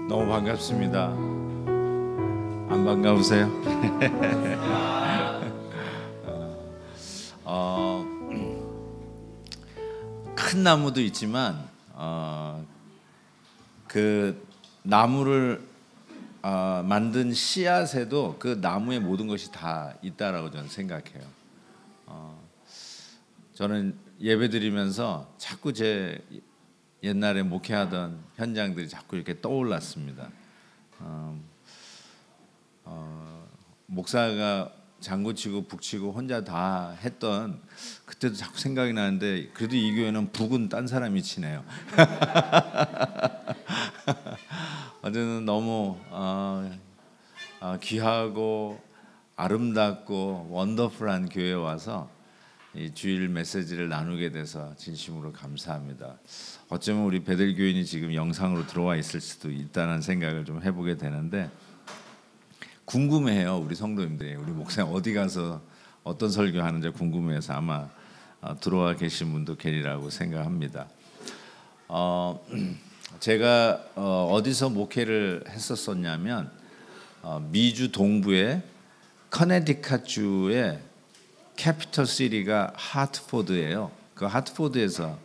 너무 반갑습니다. 안 반가우세요? 큰 나무도 있지만 그 나무를 만든 씨앗에도 그 나무의 모든 것이 다 있다라고 저는 생각해요. 저는 예배드리면서 자꾸 제 옛날에 목회하던 현장들이 자꾸 이렇게 떠올랐습니다. 목사가 장구치고 북치고 혼자 다 했던 그때도 자꾸 생각이 나는데, 그래도 이 교회는 북은 딴 사람이 치네요. 어제는 너무 귀하고 아름답고 원더풀한 교회에 와서 이 주일 메시지를 나누게 돼서 진심으로 감사합니다. 어쩌면 우리 베델 교인이 지금 영상으로 들어와 있을 수도 있다는 생각을 좀 해보게 되는데, 궁금해요. 우리 성도님들이 우리 목사님 어디 가서 어떤 설교하는지 궁금해서 아마 들어와 계신 분도 계리라고 생각합니다. 제가 어디서 목회를 했었었냐면 미주 동부의 커네티컷주의 캐피털 시티가 하트포드예요. 그 하트포드에서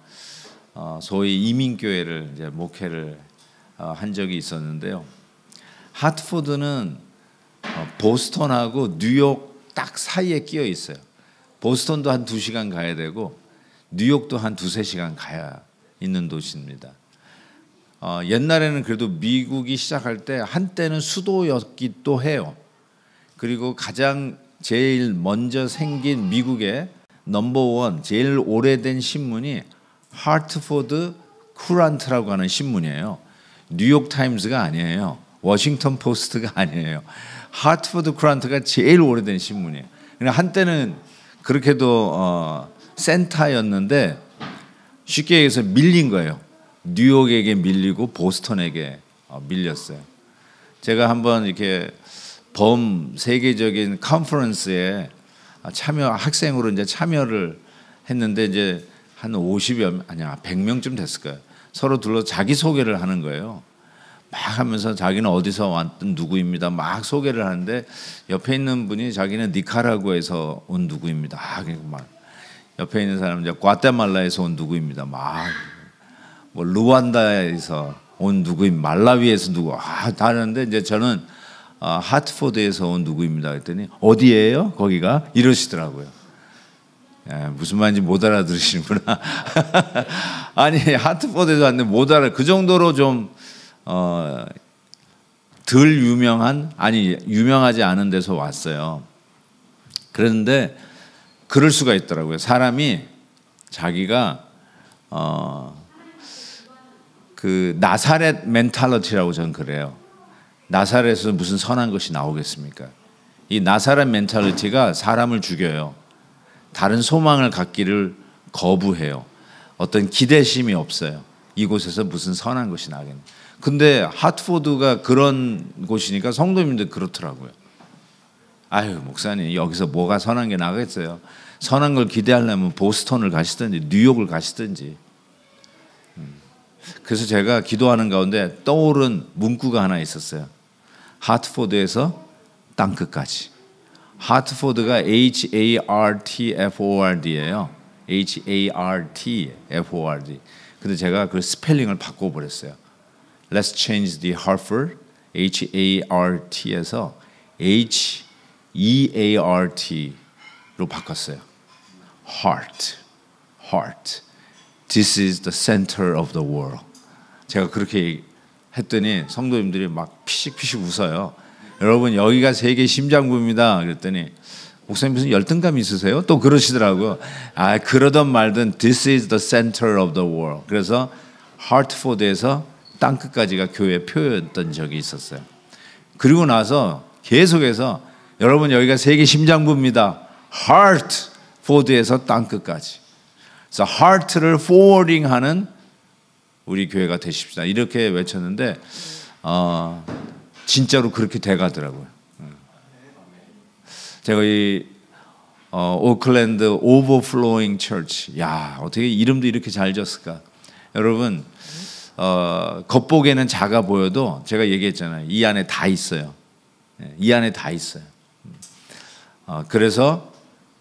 소위 이민교회를 이제 목회를 한 적이 있었는데요. 하트포드는 보스턴하고 뉴욕 딱 사이에 끼어 있어요. 보스턴도 한 2시간 가야 되고 뉴욕도 한 2-3시간 가야 있는 도시입니다. 옛날에는 그래도 미국이 시작할 때 한때는 수도였기도 해요. 그리고 가장 제일 먼저 생긴 미국의 넘버원 제일 오래된 신문이 하트포드 쿠란트라고 하는 신문이에요. 뉴욕 타임즈가 아니에요. 워싱턴 포스트가 아니에요. 하트포드 쿠란트가 제일 오래된 신문이에요. 한때는 그렇게도 센터였는데 쉽게 얘기해서 밀린 거예요. 뉴욕에게 밀리고 보스턴에게 밀렸어요. 제가 한번 이렇게 범세계적인 컨퍼런스에 학생으로 이제 참여를 했는데, 이제 한 100명쯤 됐을 거예요. 서로 둘러 자기 소개를 하는 거예요. 막 하면서 자기는 어디서 왔던 누구입니다. 막 소개를 하는데 옆에 있는 분이 자기는 니카라구아에서 온 누구입니다. 막 옆에 있는 사람은 이제 과테말라에서 온 누구입니다. 막 뭐 루안다에서 온 누구입니다. 말라위에서 누구 다 하는데, 이제 저는 하트포드에서 온 누구입니다. 그랬더니 어디예요? 거기가? 이러시더라고요. 무슨 말인지 못 알아들으시는구나. 아니 하트포드에서 왔는데 못 알아. 그 정도로 좀 덜 유명한, 아니 유명하지 않은 데서 왔어요. 그런데 그럴 수가 있더라고요. 사람이 자기가 그 나사렛 멘탈리티라고 저는 그래요. 나사렛에서 무슨 선한 것이 나오겠습니까? 이 나사렛 멘탈리티가 사람을 죽여요. 다른 소망을 갖기를 거부해요. 어떤 기대심이 없어요. 이곳에서 무슨 선한 것이 나겠네. 근데 하트포드가 그런 곳이니까 성도님들 그렇더라고요. 아유 목사님, 여기서 뭐가 선한 게 나겠어요? 선한 걸 기대하려면 보스턴을 가시든지 뉴욕을 가시든지. 그래서 제가 기도하는 가운데 떠오른 문구가 하나 있었어요. 하트포드에서 땅끝까지. 하트포드가 HARTFORD예요. HARTFORD. 근데 제가 그 스펠링을 바꿔버렸어요. Let's change the Hartford, HART에서 HEART로 바꿨어요. Heart, heart. This is the center of the world. 제가 그렇게 했더니 성도님들이 막 피식피식 웃어요. 여러분 여기가 세계 심장부입니다. 그랬더니 목사님 무슨 열등감 있으세요? 또 그러시더라고요. 그러던 말든 This is the center of the world. 그래서 하트포드에서 땅끝까지가 교회 표였던 적이 있었어요. 그리고 나서 계속해서 여러분 여기가 세계 심장부입니다. 하트포드에서 땅끝까지. 그래서 하트를 포워딩하는 우리 교회가 되십시다. 이렇게 외쳤는데 진짜로 그렇게 돼가더라고요. 제가 이 오클랜드 오버플로잉 처치, 야 어떻게 이름도 이렇게 잘 지었을까? 여러분 겉보기에는 작아 보여도 제가 얘기했잖아요. 이 안에 다 있어요. 이 안에 다 있어요. 그래서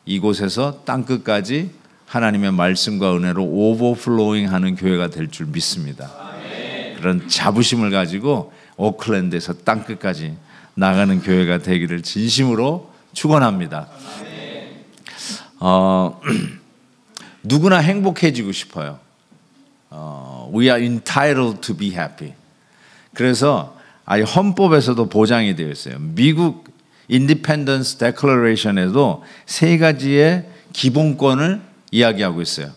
이곳에서 땅끝까지 하나님의 말씀과 은혜로 오버플로잉 하는 교회가 될 줄 믿습니다. 그런 자부심을 가지고 오클랜드에서 땅끝까지 나가는 교회가 되기를 진심으로 축원합니다. 누구나 행복해지고 싶어요. We are entitled to be happy. 그래서 아예 헌법에서도 보장이 되어 있어요. 미국 Independence Declaration에도 세 가지의 기본권을 이야기하고 있어요.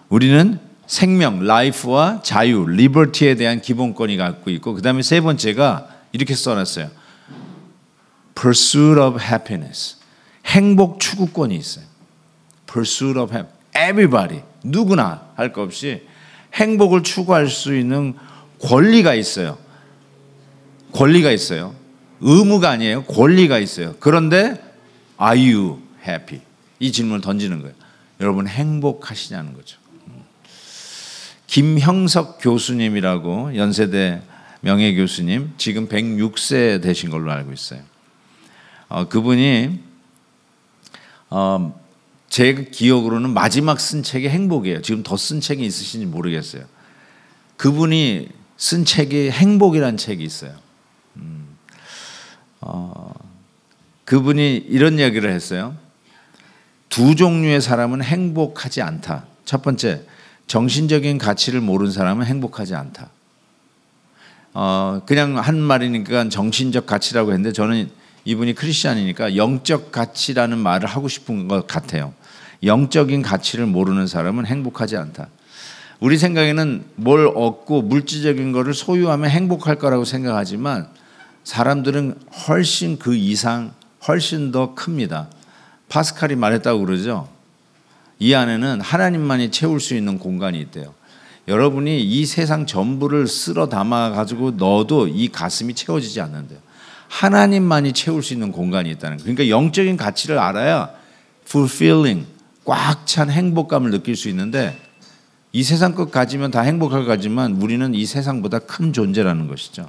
우리는 생명, life와 자유, liberty에 대한 기본권이 갖고 있고, 그 다음에 세 번째가 이렇게 써놨어요. Pursuit of happiness. 행복 추구권이 있어요. Pursuit of happiness. Everybody, 누구나 할 것 없이 행복을 추구할 수 있는 권리가 있어요. 권리가 있어요. 의무가 아니에요. 권리가 있어요. 그런데 Are you happy? 이 질문을 던지는 거예요. 여러분 행복하시냐는 거죠. 김형석 교수님이라고 연세대 명예교수님, 지금 106세 되신 걸로 알고 있어요. 그분이 제 기억으로는 마지막 쓴 책이 행복이에요. 지금 더 쓴 책이 있으신지 모르겠어요. 그분이 쓴 책이 행복이라는 책이 있어요. 그분이 이런 이야기를 했어요. 두 종류의 사람은 행복하지 않다. 첫 번째, 정신적인 가치를 모르는 사람은 행복하지 않다. 그냥 한 말이니까 정신적 가치라고 했는데 저는 이분이 크리스찬이니까 영적 가치라는 말을 하고 싶은 것 같아요. 영적인 가치를 모르는 사람은 행복하지 않다. 우리 생각에는 뭘 얻고 물질적인 거를 소유하면 행복할 거라고 생각하지만 사람들은 훨씬 그 이상, 훨씬 더 큽니다. 파스칼이 말했다고 그러죠. 이 안에는 하나님만이 채울 수 있는 공간이 있대요. 여러분이 이 세상 전부를 쓸어 담아가지고 넣어도 이 가슴이 채워지지 않는데요. 하나님만이 채울 수 있는 공간이 있다는 거예요. 그러니까 영적인 가치를 알아야 fulfilling, 꽉 찬 행복감을 느낄 수 있는데 이 세상 것 가지면 다 행복할 것 같지만 우리는 이 세상보다 큰 존재라는 것이죠.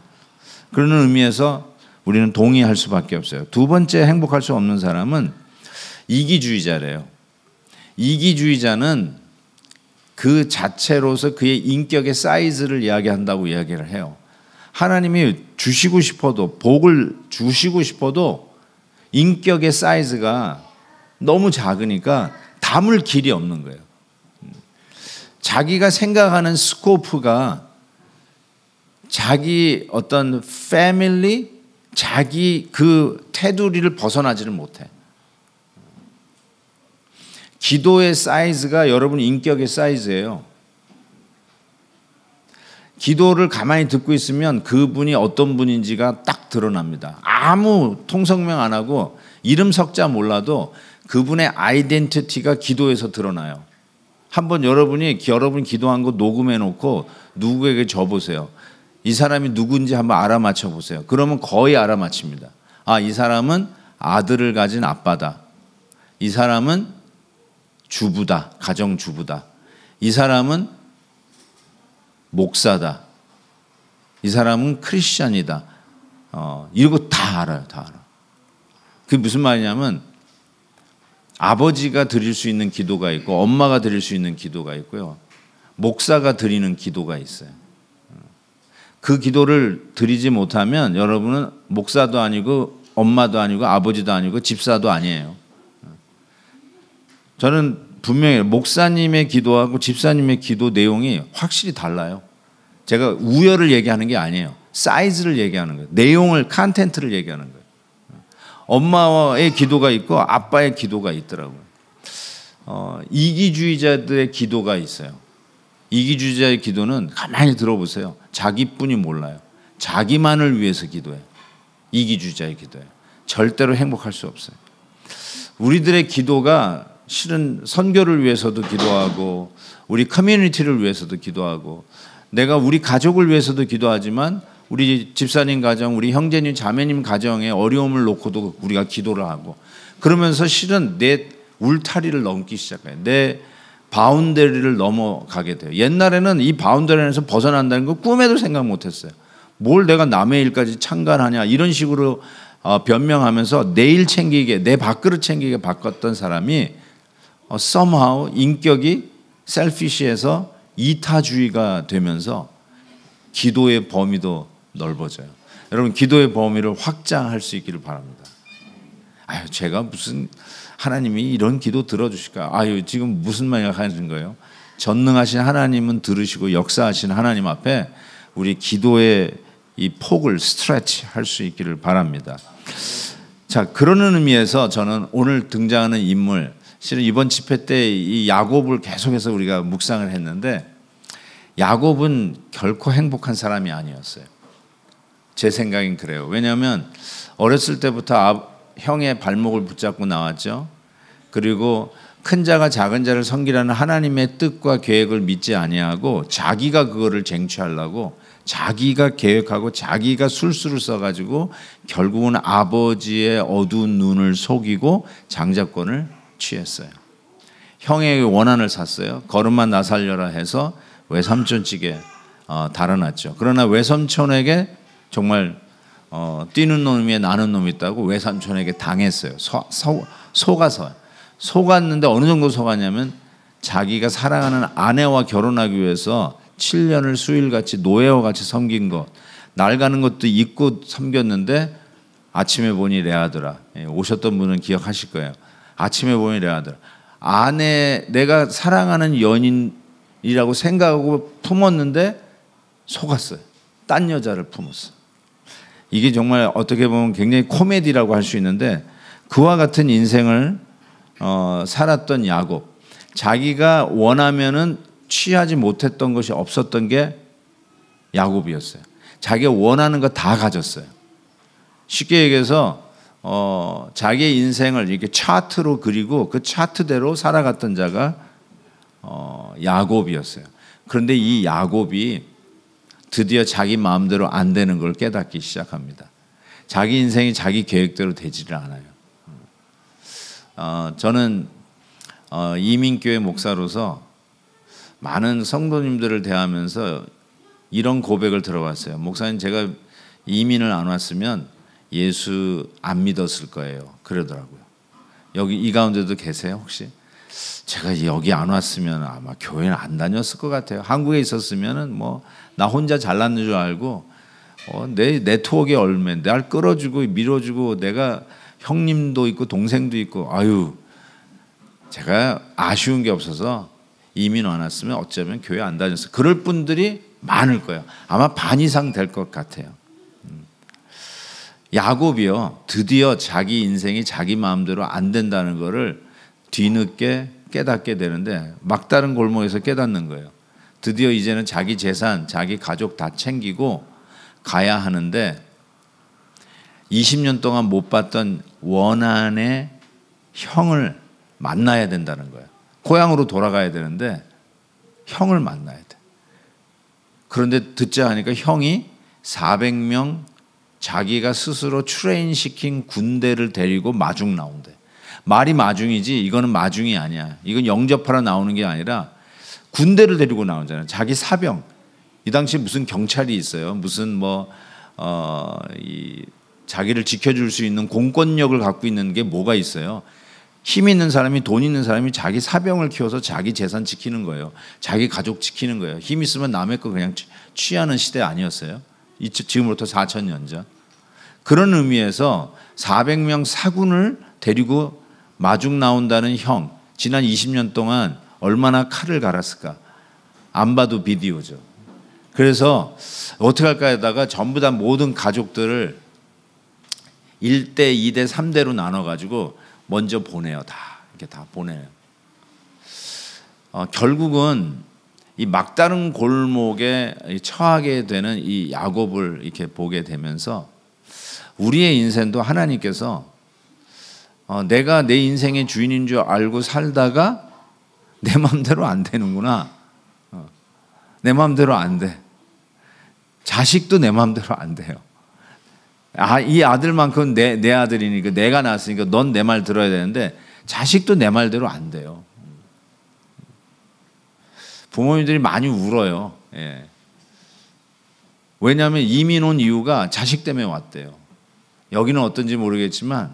그런 의미에서 우리는 동의할 수밖에 없어요. 두 번째 행복할 수 없는 사람은 이기주의자래요. 이기주의자는 그 자체로서 그의 인격의 사이즈를 이야기한다고 이야기를 해요. 하나님이 주시고 싶어도, 복을 주시고 싶어도 인격의 사이즈가 너무 작으니까 담을 길이 없는 거예요. 자기가 생각하는 스코프가 자기 어떤 패밀리, 자기 그 테두리를 벗어나지를 못해. 기도의 사이즈가 여러분 인격의 사이즈예요. 기도를 가만히 듣고 있으면 그분이 어떤 분인지가 딱 드러납니다. 아무 통성명 안 하고 이름 석자 몰라도 그분의 아이덴티티가 기도에서 드러나요. 한번 여러분이 기도한 거 녹음해 놓고 누구에게 줘보세요. 이 사람이 누군지 한번 알아맞혀 보세요. 그러면 거의 알아맞힙니다. 아, 이 사람은 아들을 가진 아빠다. 이 사람은 주부다. 가정주부다. 이 사람은 목사다. 이 사람은 크리스찬이다. 이거 다 알아요. 다 알아. 그게 무슨 말이냐면 아버지가 드릴 수 있는 기도가 있고 엄마가 드릴 수 있는 기도가 있고요. 목사가 드리는 기도가 있어요. 그 기도를 드리지 못하면 여러분은 목사도 아니고 엄마도 아니고 아버지도 아니고 집사도 아니에요. 저는 분명히 목사님의 기도하고 집사님의 기도 내용이 확실히 달라요. 제가 우열을 얘기하는 게 아니에요. 사이즈를 얘기하는 거예요. 내용을, 컨텐츠를 얘기하는 거예요. 엄마의 기도가 있고 아빠의 기도가 있더라고요. 이기주의자들의 기도가 있어요. 이기주의자의 기도는 가만히 들어보세요. 자기뿐이 몰라요. 자기만을 위해서 기도해요. 이기주의자의 기도예요. 절대로 행복할 수 없어요. 우리들의 기도가 실은 선교를 위해서도 기도하고 우리 커뮤니티를 위해서도 기도하고 내가 우리 가족을 위해서도 기도하지만 우리 집사님 가정, 우리 형제님, 자매님 가정의 어려움을 놓고도 우리가 기도를 하고 그러면서 실은 내 울타리를 넘기 시작해요. 내 바운더리를 넘어가게 돼요. 옛날에는 이 바운더리 안에서 벗어난다는 거 꿈에도 생각 못했어요. 뭘 내가 남의 일까지 참관하냐 이런 식으로 변명하면서 내 일 챙기게, 내 밥그릇 챙기게 바꿨던 사람이 somehow 인격이 셀피시해서 이타주의가 되면서 기도의 범위도 넓어져요. 여러분, 기도의 범위를 확장할 수 있기를 바랍니다. 아유, 제가 무슨 하나님이 이런 기도 들어주실까? 아유, 지금 무슨 말 하는 거예요? 전능하신 하나님은 들으시고 역사하신 하나님 앞에 우리 기도의 이 폭을 스트레치 할 수 있기를 바랍니다. 자, 그러는 의미에서 저는 오늘 등장하는 인물, 실은 이번 집회 때 이 야곱을 계속해서 우리가 묵상을 했는데 야곱은 결코 행복한 사람이 아니었어요. 제 생각엔 그래요. 왜냐하면 어렸을 때부터 형의 발목을 붙잡고 나왔죠. 그리고 큰 자가 작은 자를 섬기라는 하나님의 뜻과 계획을 믿지 아니하고 자기가 그거를 쟁취하려고 자기가 계획하고 자기가 술수를 써가지고 결국은 아버지의 어두운 눈을 속이고 장자권을 취했어요. 형의 원한을 샀어요. 거름만 나 살려라 해서 외삼촌에게 달아났죠. 그러나 외삼촌에게 정말 뛰는 놈이 나는 놈이 있다고 외삼촌에게 당했어요. 속았는데 어느 정도 속았냐면 자기가 사랑하는 아내와 결혼하기 위해서 7년을 수일같이 노예와 같이 섬긴 것, 날 가는 것도 잊고 섬겼는데 아침에 보니 레아더라. 오셨던 분은 기억하실 거예요. 아침에 보니 레아더라. 내가 사랑하는 연인이라고 생각하고 품었는데 속았어요. 딴 여자를 품었어요. 이게 정말 어떻게 보면 굉장히 코미디라고 할 수 있는데 그와 같은 인생을 살았던 야곱, 자기가 원하면은 취하지 못했던 것이 없었던 게 야곱이었어요. 자기가 원하는 거 다 가졌어요. 쉽게 얘기해서 자기의 인생을 이렇게 차트로 그리고 그 차트대로 살아갔던 자가 야곱이었어요. 그런데 이 야곱이 드디어 자기 마음대로 안 되는 걸 깨닫기 시작합니다. 자기 인생이 자기 계획대로 되지를 않아요. 저는 이민교회 목사로서 많은 성도님들을 대하면서 이런 고백을 들어봤어요. 목사님, 제가 이민을 안 왔으면 예수 안 믿었을 거예요. 그러더라고요. 여기 이 가운데도 계세요 혹시? 제가 여기 안 왔으면 아마 교회는 안 다녔을 것 같아요. 한국에 있었으면은 뭐 나 혼자 잘났는 줄 알고 내 네트워크에 얼면 날 끌어주고 밀어주고 내가 형님도 있고 동생도 있고 아유, 제가 아쉬운 게 없어서 이민 안 왔으면 어쩌면 교회 안 다녔어. 그럴 분들이 많을 거예요. 아마 반 이상 될 것 같아요. 야곱이요, 드디어 자기 인생이 자기 마음대로 안 된다는 것을 뒤늦게 깨닫게 되는데 막다른 골목에서 깨닫는 거예요. 드디어 이제는 자기 재산, 자기 가족 다 챙기고 가야 하는데 20년 동안 못 봤던 원한의 형을 만나야 된다는 거예요. 고향으로 돌아가야 되는데 형을 만나야 돼. 그런데 듣자 하니까 형이 400명 자기가 스스로 트레인 시킨 군대를 데리고 마중 나온대. 말이 마중이지 이거는 마중이 아니야. 이건 영접하러 나오는 게 아니라 군대를 데리고 나오잖아요. 자기 사병. 이 당시 무슨 경찰이 있어요. 무슨 자기를 지켜줄 수 있는 공권력을 갖고 있는 게 뭐가 있어요. 힘 있는 사람이, 돈 있는 사람이 자기 사병을 키워서 자기 재산 지키는 거예요. 자기 가족 지키는 거예요. 힘 있으면 남의 거 그냥 취하는 시대 아니었어요. 지금부터 4,000년 전. 그런 의미에서 400명 사군을 데리고 마중 나온다는 형, 지난 20년 동안 얼마나 칼을 갈았을까. 안 봐도 비디오죠. 그래서 어떻게 할까 하다가 전부 다 모든 가족들을 1대, 2대, 3대로 나눠가지고 먼저 보내요. 다 이렇게 다 보내요. 결국은 이 막다른 골목에 처하게 되는 이 야곱을 이렇게 보게 되면서 우리의 인생도 하나님께서 내가 내 인생의 주인인 줄 알고 살다가 내 마음대로 안 되는구나. 내 마음대로 안 돼. 자식도 내 마음대로 안 돼요. 이 아들만큼 내 아들이니까 내가 낳았으니까 넌 내 말 들어야 되는데 자식도 내 말대로 안 돼요. 부모님들이 많이 울어요. 예. 왜냐하면 이민 온 이유가 자식 때문에 왔대요. 여기는 어떤지 모르겠지만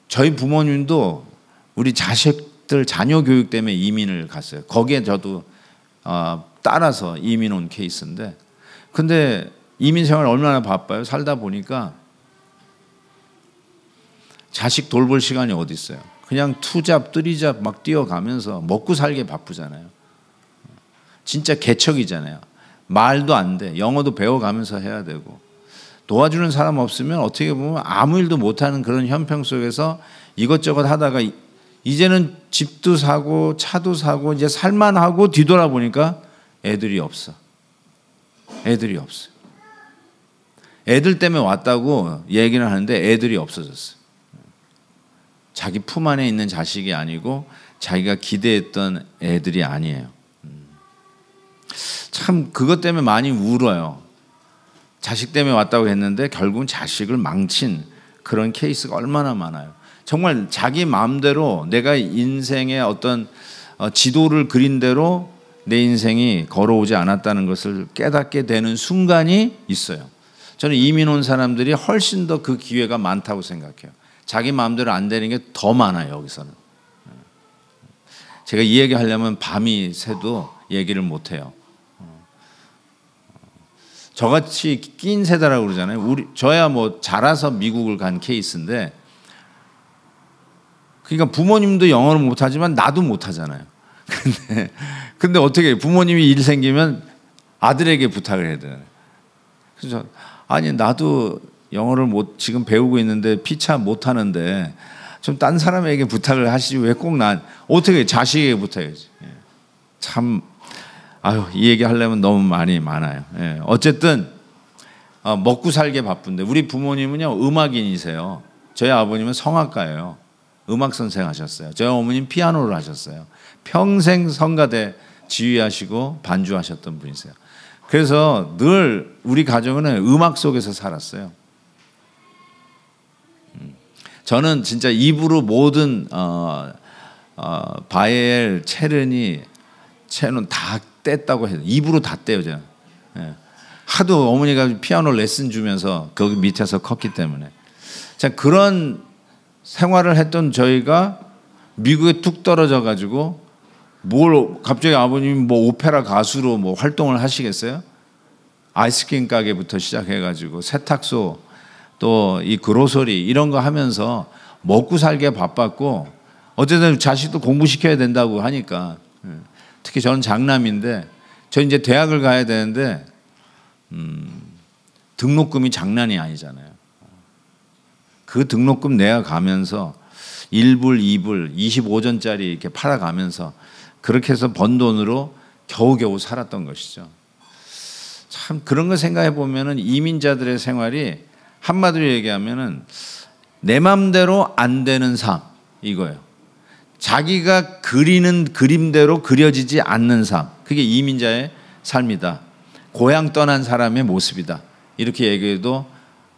저희 부모님도 우리 자식들 자녀 교육 때문에 이민을 갔어요. 거기에 저도 따라서 이민 온 케이스인데, 근데 이민 생활 얼마나 바빠요. 살다 보니까 자식 돌볼 시간이 어디 있어요. 그냥 투잡 뜨리잡 막 뛰어가면서 먹고 살게 바쁘잖아요. 진짜 개척이잖아요. 말도 안 돼. 영어도 배워가면서 해야 되고, 도와주는 사람 없으면 어떻게 보면 아무 일도 못하는 그런 형평 속에서 이것저것 하다가 이제는 집도 사고 차도 사고 이제 살만하고 뒤돌아보니까 애들이 없어. 애들이 없어요. 애들 때문에 왔다고 얘기는 하는데 애들이 없어졌어요. 자기 품 안에 있는 자식이 아니고 자기가 기대했던 애들이 아니에요. 참 그것 때문에 많이 울어요. 자식 때문에 왔다고 했는데 결국은 자식을 망친 그런 케이스가 얼마나 많아요. 정말 자기 마음대로 내가 인생의 어떤 지도를 그린 대로 내 인생이 걸어오지 않았다는 것을 깨닫게 되는 순간이 있어요. 저는 이민 온 사람들이 훨씬 더 그 기회가 많다고 생각해요. 자기 마음대로 안 되는 게 더 많아요. 여기서는. 제가 이 얘기 하려면 밤이 새도 얘기를 못해요. 저같이 낀 세대라고 그러잖아요. 저야 뭐 자라서 미국을 간 케이스인데, 그러니까 부모님도 영어를 못하지만 나도 못하잖아요. 근데 어떻게 부모님이 일 생기면 아들에게 부탁을 해야 되잖아요. 그래서 아니 나도 영어를 지금 배우고 있는데 피차 못하는데 좀 딴 사람에게 부탁을 하시지 왜 꼭 난 어떻게 자식에게 부탁해야지. 참 이 얘기 하려면 너무 많아요. 어쨌든 먹고 살게 바쁜데, 우리 부모님은요 음악인이세요. 저희 아버님은 성악가예요. 음악 선생 하셨어요. 저희 어머님 피아노를 하셨어요. 평생 성가대 지휘하시고 반주하셨던 분이세요. 그래서 늘 우리 가정은 음악 속에서 살았어요. 저는 진짜 입으로 모든 바엘, 체르니, 체논 다 뗐다고 해요. 입으로 다 떼요, 제가. 하도 어머니가 피아노 레슨 주면서 거기 밑에서 컸기 때문에. 자, 그런 생활을 했던 저희가 미국에 툭 떨어져 가지고 갑자기 아버님이 뭐 오페라 가수로 뭐 활동을 하시겠어요? 아이스크림 가게부터 시작해 가지고 세탁소, 또 이 그로서리 이런 거 하면서 먹고 살기에 바빴고, 어쨌든 자식도 공부시켜야 된다고 하니까, 특히 저는 장남인데 저 이제 대학을 가야 되는데 등록금이 장난이 아니잖아요. 그 등록금 내야 가면서 1불, 2불, 25전짜리 이렇게 팔아가면서 그렇게 해서 번 돈으로 겨우겨우 살았던 것이죠. 참 그런 거 생각해 보면은 이민자들의 생활이 한마디로 얘기하면은 내 맘대로 안 되는 삶, 이거예요. 자기가 그리는 그림대로 그려지지 않는 삶, 그게 이민자의 삶이다. 고향 떠난 사람의 모습이다. 이렇게 얘기해도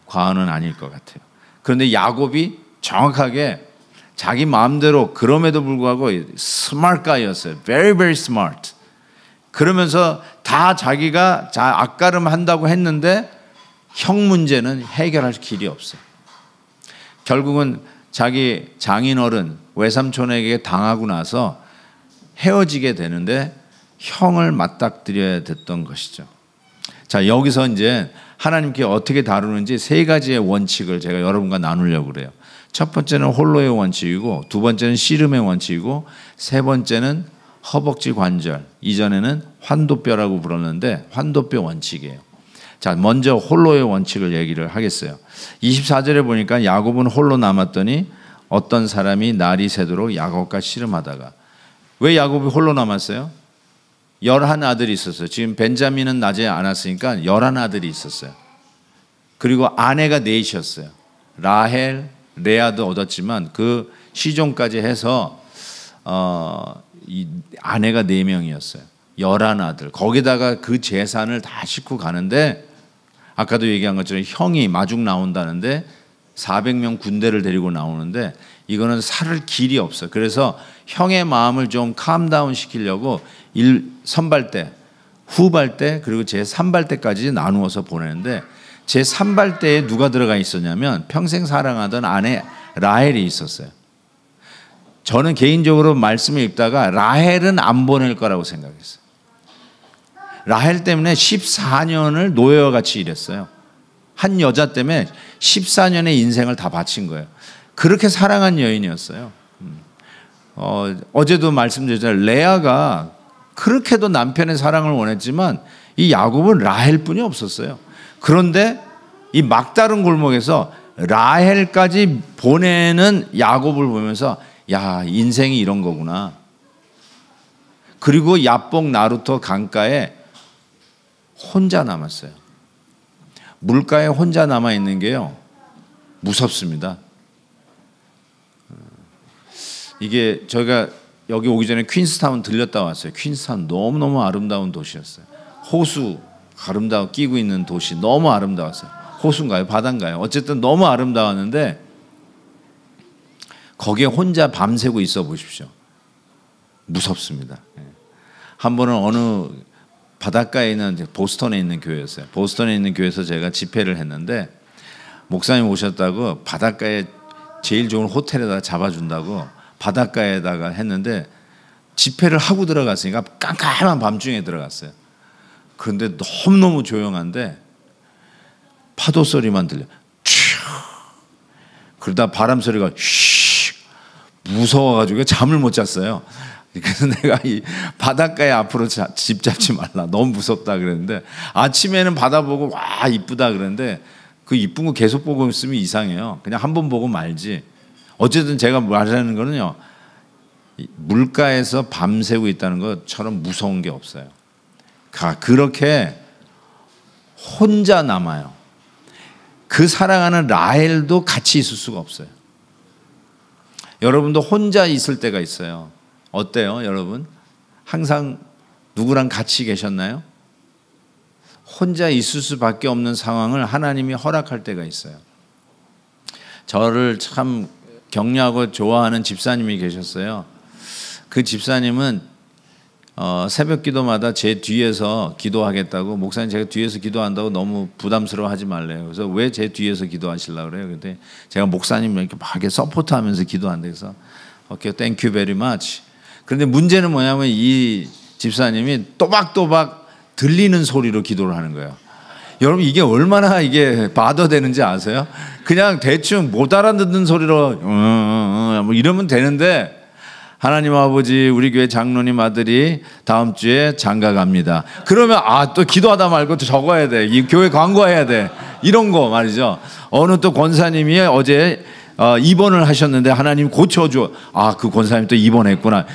과언은 아닐 것 같아요. 그런데 야곱이 정확하게 자기 마음대로, 그럼에도 불구하고 스마트 가이였어요. Very very smart. 그러면서 다 자기가 앞가름 한다고 했는데 형 문제는 해결할 길이 없어요. 결국은 자기 장인어른, 외삼촌에게 당하고 나서 헤어지게 되는데 형을 맞닥뜨려야 됐던 것이죠. 자, 여기서 이제 하나님께 어떻게 다루는지 세 가지의 원칙을 제가 여러분과 나누려고 그래요. 첫 번째는 홀로의 원칙이고, 두 번째는 씨름의 원칙이고, 세 번째는 허벅지 관절, 이전에는 환도뼈라고 불렀는데 환도뼈 원칙이에요. 자, 먼저 홀로의 원칙을 얘기를 하겠어요. 24절에 보니까 야곱은 홀로 남았더니 어떤 사람이 날이 새도록 야곱과 씨름하다가. 왜 야곱이 홀로 남았어요? 11아들이 있었어요. 지금 벤자민은 나지 않았으니까 11아들이 있었어요. 그리고 아내가 넷이었어요. 라헬, 레아도 얻었지만 그 시종까지 해서 이 아내가 4명이었어요. 11아들. 거기다가 그 재산을 다 싣고 가는데, 아까도 얘기한 것처럼 형이 마중 나온다는데 400명 군대를 데리고 나오는데 이거는 살을 길이 없어요. 그래서 형의 마음을 좀 캄다운 시키려고 선발대, 후발대 그리고 제 3발대까지 나누어서 보내는데 제 3발대에 누가 들어가 있었냐면 평생 사랑하던 아내 라헬이 있었어요. 저는 개인적으로 말씀을 읽다가 라헬은 안 보낼 거라고 생각했어요. 라헬 때문에 14년을 노예와 같이 일했어요. 한 여자 때문에 14년의 인생을 다 바친 거예요. 그렇게 사랑한 여인이었어요. 어제도 말씀드렸잖아요. 레아가 그렇게도 남편의 사랑을 원했지만 이 야곱은 라헬뿐이 없었어요. 그런데 이 막다른 골목에서 라헬까지 보내는 야곱을 보면서 야, 인생이 이런 거구나. 그리고 야복 나루터 강가에 혼자 남았어요. 물가에 혼자 남아 있는 게요, 무섭습니다. 이게 저희가 여기 오기 전에 퀸스타운 들렸다 왔어요. 퀸스타운 너무너무 아름다운 도시였어요. 호수 아름다워 끼고 있는 도시 너무 아름다웠어요. 호수인가요? 바다인가요? 어쨌든 너무 아름다웠는데 거기에 혼자 밤새고 있어 보십시오. 무섭습니다. 한 번은 어느 바닷가에 있는 보스턴에 있는 교회였어요. 보스턴에 있는 교회에서 제가 집회를 했는데 목사님 오셨다고 바닷가에 제일 좋은 호텔에다가 잡아준다고 바닷가에다가 했는데 집회를 하고 들어갔으니까 깜깜한 밤중에 들어갔어요. 그런데 너무너무 조용한데 파도 소리만 들려. 그러다 바람 소리가 휘 무서워가지고 잠을 못 잤어요. 그래서 내가 이 바닷가에 앞으로 집 잡지 말라. 너무 무섭다 그랬는데 아침에는 바다 보고 와 이쁘다 그랬는데 그 이쁜 거 계속 보고 있으면 이상해요. 그냥 한 번 보고 말지. 어쨌든 제가 말하는 거는요, 물가에서 밤새고 있다는 것처럼 무서운 게 없어요. 그렇게 혼자 남아요. 그 사랑하는 라헬도 같이 있을 수가 없어요. 여러분도 혼자 있을 때가 있어요. 어때요, 여러분? 항상 누구랑 같이 계셨나요? 혼자 있을 수밖에 없는 상황을 하나님이 허락할 때가 있어요. 저를 참 격려하고 좋아하는 집사님이 계셨어요. 그 집사님은 새벽 기도마다 제 뒤에서 기도하겠다고, 목사님 제가 뒤에서 기도한다고 너무 부담스러워하지 말래요. 그래서 왜 제 뒤에서 기도하시려고 그래요? 근데 제가 목사님 이렇게 막 서포트하면서 기도한다 그래서 오케이, thank you very much. 그런데 문제는 뭐냐면 이 집사님이 또박또박 들리는 소리로 기도를 하는 거예요. 여러분 이게 얼마나 이게 바더되는지 아세요? 그냥 대충 못 알아듣는 소리로 뭐 이러면 되는데 하나님 아버지 우리 교회 장로님 아들이 다음 주에 장가 갑니다. 그러면 또 기도하다 말고 또 적어야 돼. 이 교회 광고해야 돼. 이런 거 말이죠. 어느 또 권사님이 어제 입원을 하셨는데 하나님 고쳐줘. 그 권사님 또 입원했구나.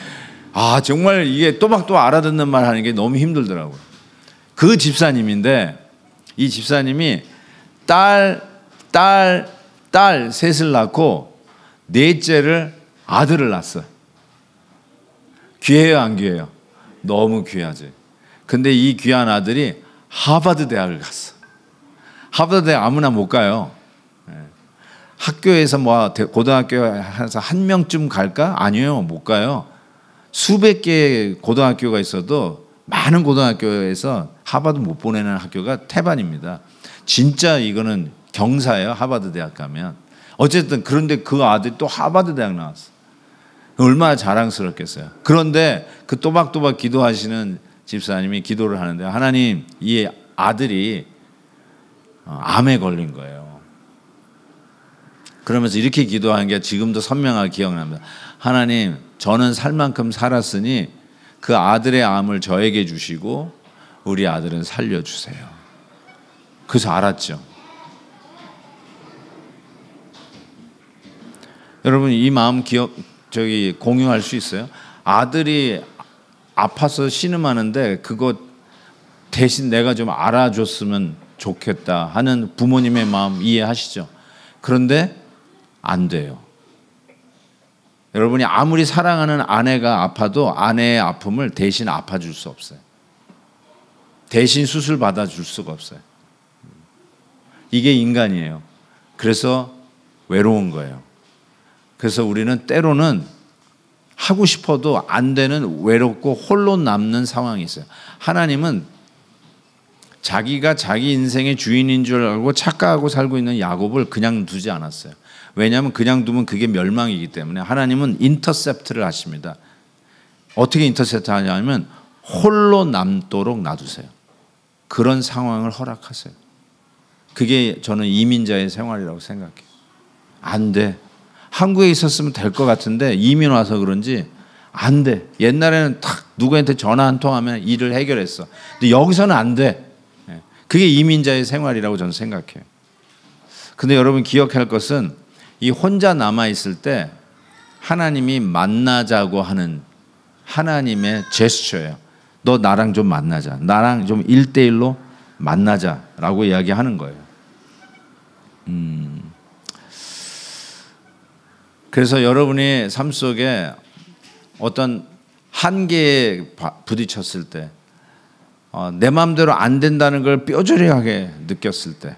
정말 이게 또박또박 알아듣는 말 하는 게 너무 힘들더라고요. 그 집사님인데 이 집사님이 딸 셋을 낳고 넷째를 아들을 낳았어요. 귀해요, 안 귀해요? 너무 귀하지. 근데 이 귀한 아들이 하버드 대학을 갔어. 하버드 대학 아무나 못 가요. 학교에서 고등학교에서 한 명쯤 갈까? 아니요, 못 가요. 수백 개의 고등학교가 있어도 많은 고등학교에서 하버드 못 보내는 학교가 태반입니다. 진짜 이거는 경사예요, 하버드 대학 가면. 어쨌든 그런데 그 아들이 또 하버드 대학 나왔어. 얼마나 자랑스럽겠어요. 그런데 그 또박또박 기도하시는 집사님이 기도를 하는데 하나님, 이 아들이 암에 걸린 거예요. 그러면서 이렇게 기도하는 게 지금도 선명하게 기억납니다. 하나님, 저는 살 만큼 살았으니 그 아들의 암을 저에게 주시고 우리 아들은 살려주세요. 그래서 알았죠. 여러분 이 마음 공유할 수 있어요? 아들이 아파서 신음하는데 그거 대신 내가 좀 알아줬으면 좋겠다 하는 부모님의 마음 이해하시죠? 그런데 안 돼요. 여러분이 아무리 사랑하는 아내가 아파도 아내의 아픔을 대신 아파줄 수 없어요. 대신 수술 받아줄 수가 없어요. 이게 인간이에요. 그래서 외로운 거예요. 그래서 우리는 때로는 하고 싶어도 안 되는 외롭고 홀로 남는 상황이 있어요. 하나님은 자기가 자기 인생의 주인인 줄 알고 착각하고 살고 있는 야곱을 그냥 두지 않았어요. 왜냐하면 그냥 두면 그게 멸망이기 때문에 하나님은 인터셉트를 하십니다. 어떻게 인터셉트 하냐면 홀로 남도록 놔두세요. 그런 상황을 허락하세요. 그게 저는 이민자의 생활이라고 생각해요. 안 돼. 한국에 있었으면 될 것 같은데 이민 와서 그런지 안 돼. 옛날에는 탁 누구한테 전화 한 통 하면 일을 해결했어. 근데 여기서는 안 돼. 그게 이민자의 생활이라고 저는 생각해요. 근데 여러분 기억할 것은 이 혼자 남아있을 때 하나님이 만나자고 하는 하나님의 제스처예요. 너 나랑 좀 만나자. 나랑 좀 1대1로 만나자라고 이야기하는 거예요. 그래서 여러분이 삶 속에 어떤 한계에 부딪혔을 때 내 마음대로 안 된다는 걸 뼈저리하게 느꼈을 때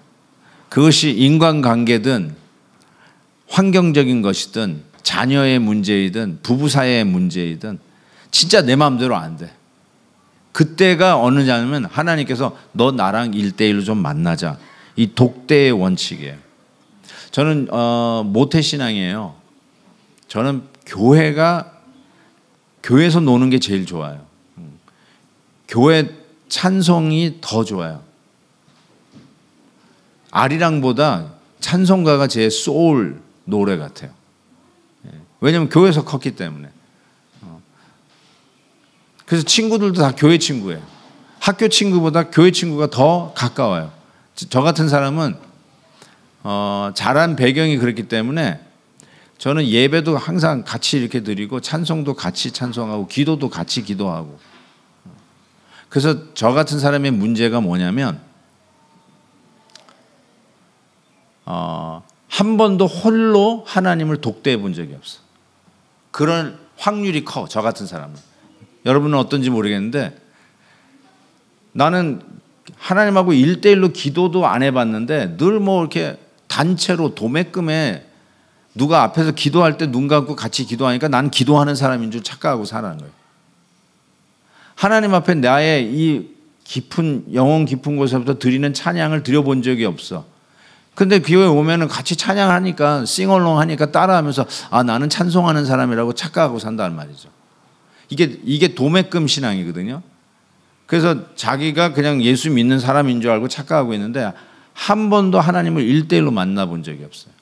그것이 인간관계든 환경적인 것이든 자녀의 문제이든 부부 사이의 문제이든 진짜 내 마음대로 안 돼. 그때가 어느냐면 하나님께서 너 나랑 1대1로 좀 만나자. 이 독대의 원칙이에요. 저는 모태신앙이에요. 저는 교회에서 노는 게 제일 좋아요. 교회 찬송이 더 좋아요. 아리랑보다 찬송가가 제 소울 노래 같아요. 왜냐하면 교회에서 컸기 때문에. 그래서 친구들도 다 교회 친구예요. 학교 친구보다 교회 친구가 더 가까워요. 저 같은 사람은 자란 배경이 그렇기 때문에 저는 예배도 항상 같이 이렇게 드리고 찬송도 같이 찬송하고 기도도 같이 기도하고. 그래서 저 같은 사람의 문제가 뭐냐면 한 번도 홀로 하나님을 독대해 본 적이 없어. 그런 확률이 커. 저 같은 사람은. 여러분은 어떤지 모르겠는데 나는 하나님하고 1대1로 기도도 안 해봤는데 늘 뭐 이렇게 단체로 도매금에 누가 앞에서 기도할 때 눈 감고 같이 기도하니까 난 기도하는 사람인 줄 착각하고 살아는 거예요. 하나님 앞에 나의 이 깊은 영혼 깊은 곳에서부터 드리는 찬양을 드려본 적이 없어. 근데 교회에 오면은 같이 찬양하니까 싱얼롱 하니까 따라하면서 아 나는 찬송하는 사람이라고 착각하고 산다는 말이죠. 이게 도매금 신앙이거든요. 그래서 자기가 그냥 예수 믿는 사람인 줄 알고 착각하고 있는데 한 번도 하나님을 1대1로 만나본 적이 없어요.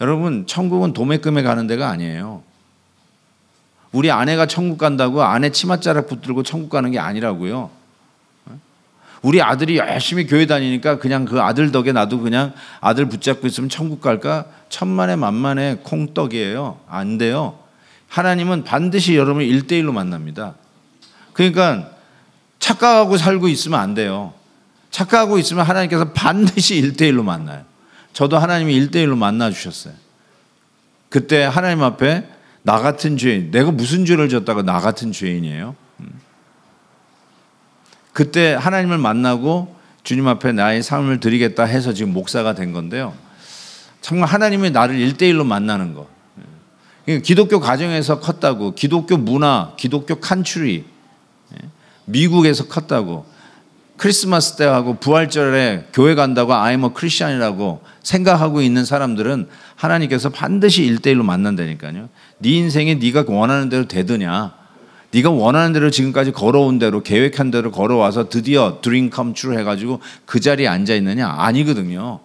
여러분 천국은 도매금에 가는 데가 아니에요. 우리 아내가 천국 간다고 아내 치맛자락 붙들고 천국 가는 게 아니라고요. 우리 아들이 열심히 교회 다니니까 그냥 그 아들 덕에 나도 그냥 아들 붙잡고 있으면 천국 갈까? 천만에 만만의 콩떡이에요. 안 돼요. 하나님은 반드시 여러분을 1대1로 만납니다. 그러니까 착각하고 살고 있으면 안 돼요. 착각하고 있으면 하나님께서 반드시 1대1로 만나요. 저도 하나님이 1대1로 만나 주셨어요. 그때 하나님 앞에 나 같은 죄인, 내가 무슨 죄를 졌다고 나 같은 죄인이에요? 그때 하나님을 만나고 주님 앞에 나의 삶을 드리겠다 해서 지금 목사가 된 건데요. 정말 하나님이 나를 1대1로 만나는 거. 기독교 가정에서 컸다고, 기독교 문화, 기독교 칸츄리, 미국에서 컸다고, 크리스마스 때 하고 부활절에 교회 간다고 I'm a Christian이라고 생각하고 있는 사람들은 하나님께서 반드시 1대1로 만난다니까요. 네 인생에 네가 원하는 대로 되느냐, 네가 원하는 대로 지금까지 걸어온 대로 계획한 대로 걸어와서 드디어 드림 컴 트루 해가지고 그 자리에 앉아 있느냐? 아니거든요.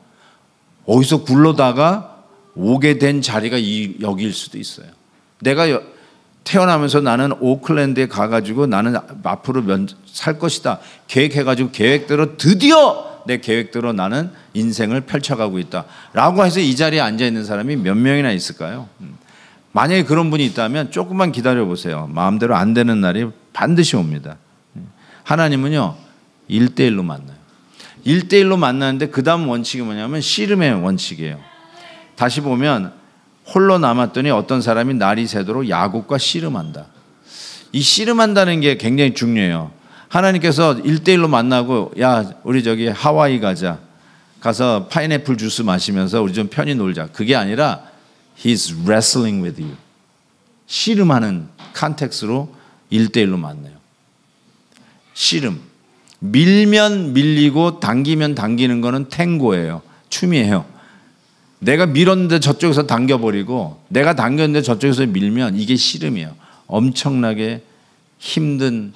어디서 굴러다가 오게 된 자리가 여기일 수도 있어요. 내가 태어나면서 나는 오클랜드에 가가지고 나는 앞으로 살 것이다 계획해가지고 계획대로 드디어 내 계획대로 나는 인생을 펼쳐가고 있다 라고 해서 이 자리에 앉아있는 사람이 몇 명이나 있을까요? 만약에 그런 분이 있다면 조금만 기다려보세요. 마음대로 안 되는 날이 반드시 옵니다. 하나님은요 1대1로 만나요. 1대1로 만나는데 그 다음 원칙이 뭐냐면 씨름의 원칙이에요. 다시 보면 홀로 남았더니 어떤 사람이 날이 새도록 야곱과 씨름한다. 이 씨름한다는 게 굉장히 중요해요. 하나님께서 1대1로 만나고 야 우리 저기 하와이 가자. 가서 파인애플 주스 마시면서 우리 좀 편히 놀자. 그게 아니라 He's wrestling with you. 씨름하는 컨텍스트로 1대1로 만나요. 씨름. 밀면 밀리고 당기면 당기는 거는 탱고예요. 춤이에요. 내가 밀었는데 저쪽에서 당겨버리고 내가 당겼는데 저쪽에서 밀면 이게 씨름이에요. 엄청나게 힘든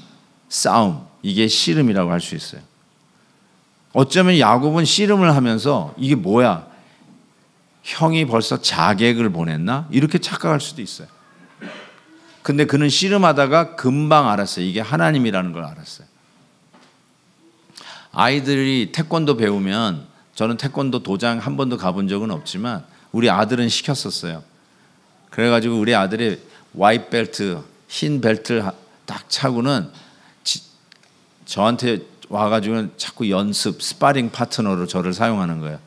싸움. 이게 씨름이라고 할 수 있어요. 어쩌면 야곱은 씨름을 하면서 이게 뭐야? 형이 벌써 자객을 보냈나? 이렇게 착각할 수도 있어요. 근데 그는 씨름하다가 금방 알았어요. 이게 하나님이라는 걸 알았어요. 아이들이 태권도 배우면 저는 태권도 도장 한 번도 가본 적은 없지만 우리 아들은 시켰었어요. 그래가지고 우리 아들이 화이트 벨트, 흰 벨트를 딱 차고는 저한테 와가지고 자꾸 연습, 스파링 파트너로 저를 사용하는 거예요.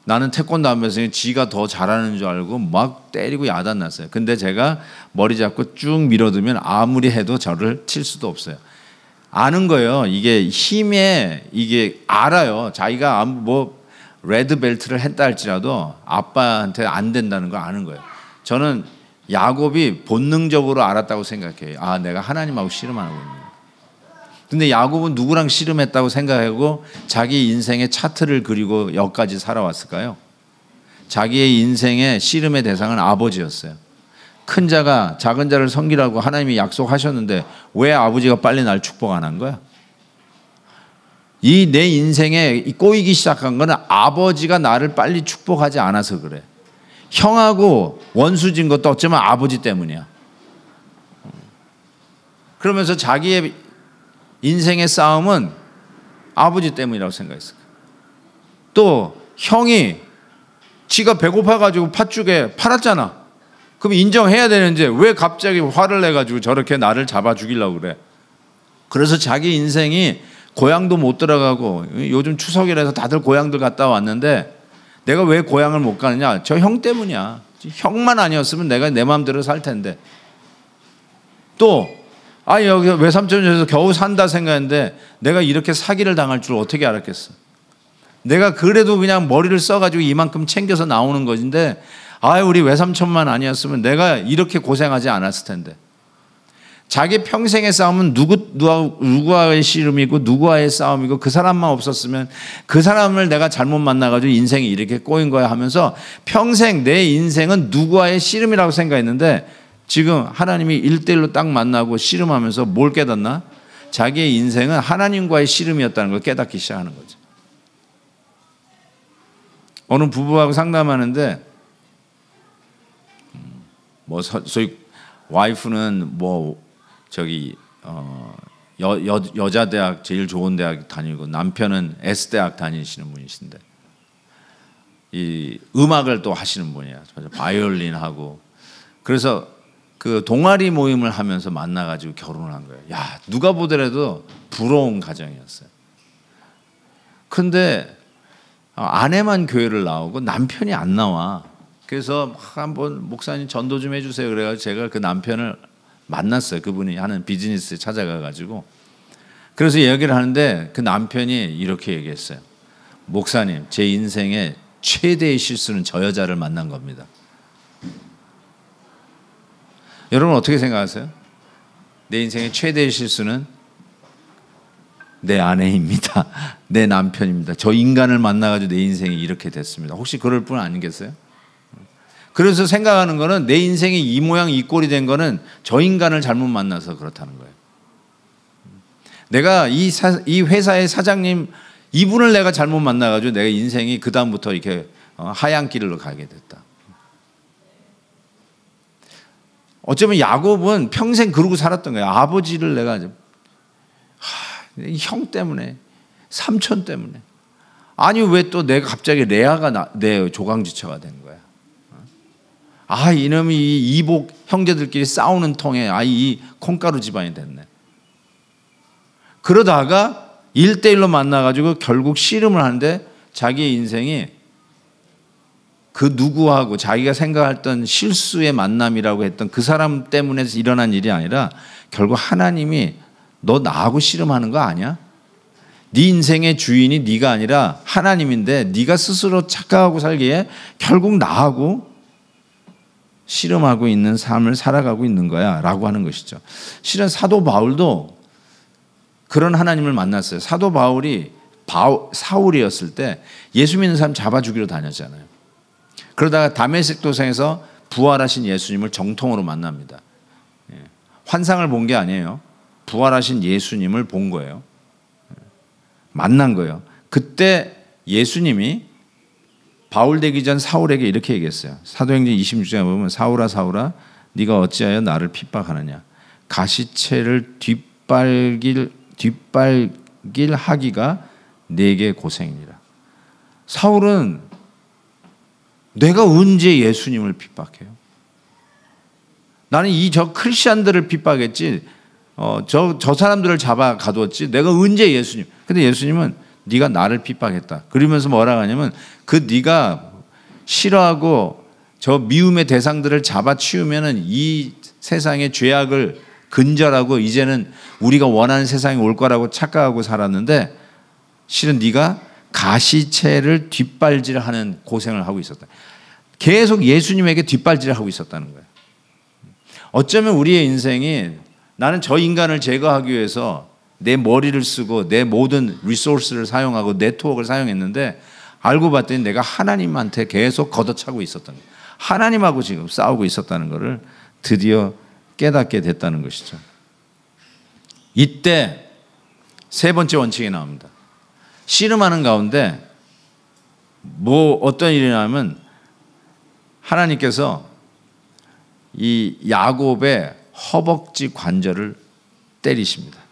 나는 태권도 하면서 지가 더 잘하는 줄 알고 막 때리고 야단났어요. 근데 제가 머리 잡고 쭉 밀어두면 아무리 해도 저를 칠 수도 없어요. 아는 거예요. 이게 힘에 이게 알아요. 자기가 뭐 레드 벨트를 했다 할지라도 아빠한테 안 된다는 걸 아는 거예요. 저는 야곱이 본능적으로 알았다고 생각해요. 아, 내가 하나님하고 씨름하고 있는 거예요. 근데 야곱은 누구랑 씨름했다고 생각하고 자기 인생의 차트를 그리고 여기까지 살아왔을까요? 자기의 인생의 씨름의 대상은 아버지였어요. 큰 자가 작은 자를 섬기라고 하나님이 약속하셨는데 왜 아버지가 빨리 날 축복 안 한 거야? 이 내 인생에 꼬이기 시작한 거는 아버지가 나를 빨리 축복하지 않아서 그래. 형하고 원수진 것도 어쩌면 아버지 때문이야. 그러면서 자기의 인생의 싸움은 아버지 때문이라고 생각했어요. 또 형이 지가 배고파가지고 팥죽에 팔았잖아. 그럼 인정해야 되는데 왜 갑자기 화를 내가지고 저렇게 나를 잡아 죽이려고 그래. 그래서 자기 인생이 고향도 못 들어가고 요즘 추석이라서 다들 고향들 갔다 왔는데 내가 왜 고향을 못 가느냐. 저 형 때문이야. 형만 아니었으면 내가 내 마음대로 살 텐데. 또 여기 외삼촌에서 겨우 산다 생각했는데 내가 이렇게 사기를 당할 줄 어떻게 알았겠어. 내가 그래도 그냥 머리를 써가지고 이만큼 챙겨서 나오는 것인데 우리 외삼촌만 아니었으면 내가 이렇게 고생하지 않았을 텐데. 자기 평생의 싸움은 누구와의 씨름이고 누구와의 싸움이고 그 사람만 없었으면 그 사람을 내가 잘못 만나가지고 인생이 이렇게 꼬인 거야 하면서 평생 내 인생은 누구와의 씨름이라고 생각했는데 지금 하나님이 1대1로 딱 만나고 씨름하면서 뭘 깨닫나? 자기의 인생은 하나님과의 씨름이었다는 걸 깨닫기 시작하는 거죠. 어느 부부하고 상담하는데 소위 와이프는 여자 대학 제일 좋은 대학 다니고 남편은 S 대학 다니시는 분이신데 이 음악을 또 하시는 분이야. 바이올린 하고. 그래서 그 동아리 모임을 하면서 만나가지고 결혼을 한 거예요. 야, 누가 보더라도 부러운 가정이었어요. 근데 아내만 교회를 나오고 남편이 안 나와. 그래서 한번 목사님 전도 좀 해주세요. 그래가지고 제가 그 남편을 만났어요. 그분이 하는 비즈니스에 찾아가가지고. 그래서 얘기를 하는데 그 남편이 이렇게 얘기했어요. 목사님, 제 인생의 최대의 실수는 저 여자를 만난 겁니다. 여러분 어떻게 생각하세요? 내 인생의 최대의 실수는 내 아내입니다. 내 남편입니다. 저 인간을 만나가지고 내 인생이 이렇게 됐습니다. 혹시 그럴 분 아니겠어요? 그래서 생각하는 거는 내 인생이 이 모양 이 꼴이 된 거는 저 인간을 잘못 만나서 그렇다는 거예요. 내가 이 회사의 사장님 이분을 내가 잘못 만나가지고 내가 인생이 그 다음부터 이렇게 하얀 길로 가게 됐다. 어쩌면 야곱은 평생 그러고 살았던 거예요. 아버지를 내가 형 때문에, 삼촌 때문에. 아니 왜 또 내가 갑자기 레아가 내 조강지처가 된 거야. 이놈이 이 이복 형제들끼리 싸우는 통에 이 콩가루 집안이 됐네. 그러다가 1대1로 만나가지고 결국 씨름을 하는데 자기의 인생이 그 누구하고 자기가 생각했던 실수의 만남이라고 했던 그 사람 때문에 일어난 일이 아니라 결국 하나님이 너 나하고 씨름하는 거 아니야? 네 인생의 주인이 네가 아니라 하나님인데 네가 스스로 착각하고 살기에 결국 나하고 씨름하고 있는 삶을 살아가고 있는 거야 라고 하는 것이죠. 실은 사도 바울도 그런 하나님을 만났어요. 사도 바울이 사울이었을 때 예수 믿는 사람 잡아 죽이러 다녔잖아요. 그러다가 다메섹 도상에서 부활하신 예수님을 정통으로 만납니다. 환상을 본 게 아니에요. 부활하신 예수님을 본 거예요. 만난 거예요. 그때 예수님이 바울 되기 전 사울에게 이렇게 얘기했어요. 사도행전 26장에 보면 사울아 사울아 네가 어찌하여 나를 핍박하느냐. 가시채를 뒷발길 하기가 내게 고생이니라. 사울은 내가 언제 예수님을 핍박해요? 나는 저 크리스천들을 핍박했지 저 사람들을 잡아 가두었지 내가 언제 예수님. 근데 예수님은 네가 나를 핍박했다. 그러면서 뭐라고 하냐면 네가 싫어하고 저 미움의 대상들을 잡아치우면은 이 세상의 죄악을 근절하고 이제는 우리가 원하는 세상이 올 거라고 착각하고 살았는데 실은 네가 가시채를 뒷발질하는 고생을 하고 있었다. 계속 예수님에게 뒷발질을 하고 있었다는 거예요. 어쩌면 우리의 인생이 나는 저 인간을 제거하기 위해서 내 머리를 쓰고 내 모든 리소스를 사용하고 네트워크를 사용했는데 알고 봤더니 내가 하나님한테 계속 걷어차고 있었던 거예요. 하나님하고 지금 싸우고 있었다는 것을 드디어 깨닫게 됐다는 것이죠. 이때 세 번째 원칙이 나옵니다. 씨름하는 가운데 어떤 일이 나면 하나님께서 이 야곱의 허벅지 관절을 때리십니다.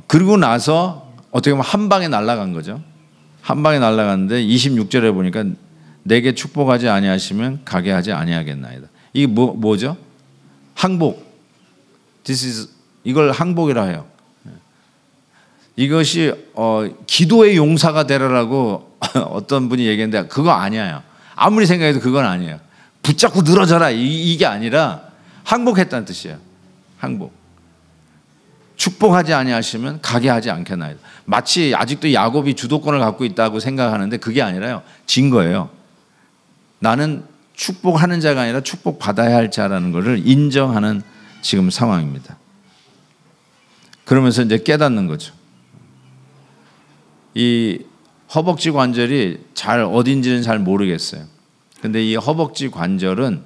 그리고 나서 어떻게 보면 한 방에 날아간 거죠. 한 방에 날아갔는데 26절에 보니까 내게 축복하지 아니하시면 가게 하지 아니하겠나이다. 이게 뭐죠? 항복. 이걸 항복이라 해요. 이것이 기도의 용사가 되라라고 어떤 분이 얘기했는데 그거 아니에요. 아무리 생각해도 그건 아니에요. 붙잡고 늘어져라 이게 아니라 항복했다는 뜻이에요. 항복. 축복하지 아니하시면 가게 하지 않겠나이다. 마치 아직도 야곱이 주도권을 갖고 있다고 생각하는데 그게 아니라요. 진 거예요. 나는 축복하는 자가 아니라 축복받아야 할 자라는 것을 인정하는 지금 상황입니다. 그러면서 이제 깨닫는 거죠. 이 허벅지 관절이 어딘지는 잘 모르겠어요. 근데 이 허벅지 관절은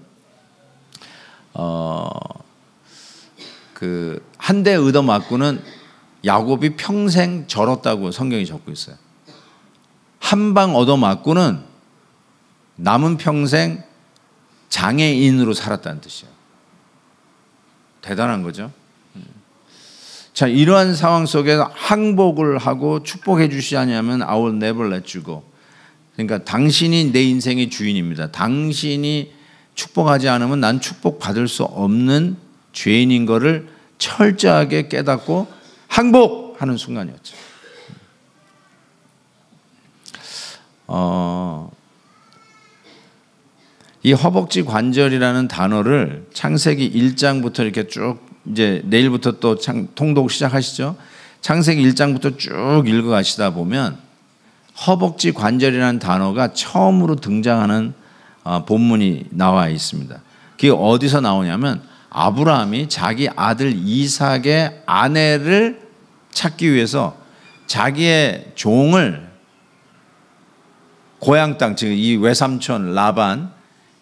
한 대 얻어맞고는 야곱이 평생 절었다고 성경이 적고 있어요. 한 방 얻어맞고는 남은 평생 장애인으로 살았다는 뜻이에요. 대단한 거죠. 자, 이러한 상황 속에서 항복을 하고 축복해 주시지 않으면 I will never let you go. 그러니까 당신이 내 인생의 주인입니다. 당신이 축복하지 않으면 난 축복받을 수 없는 죄인인 것을 철저하게 깨닫고 항복하는 순간이었죠. 이 허벅지 관절이라는 단어를 창세기 1장부터 이렇게 쭉 이제 내일부터 또 통독 시작하시죠. 창세기 1장부터 쭉 읽어가시다 보면 허벅지 관절이라는 단어가 처음으로 등장하는 본문이 나와 있습니다. 그게 어디서 나오냐면 아브라함이 자기 아들 이삭의 아내를 찾기 위해서 자기의 종을 고향 땅, 즉 이 외삼촌 라반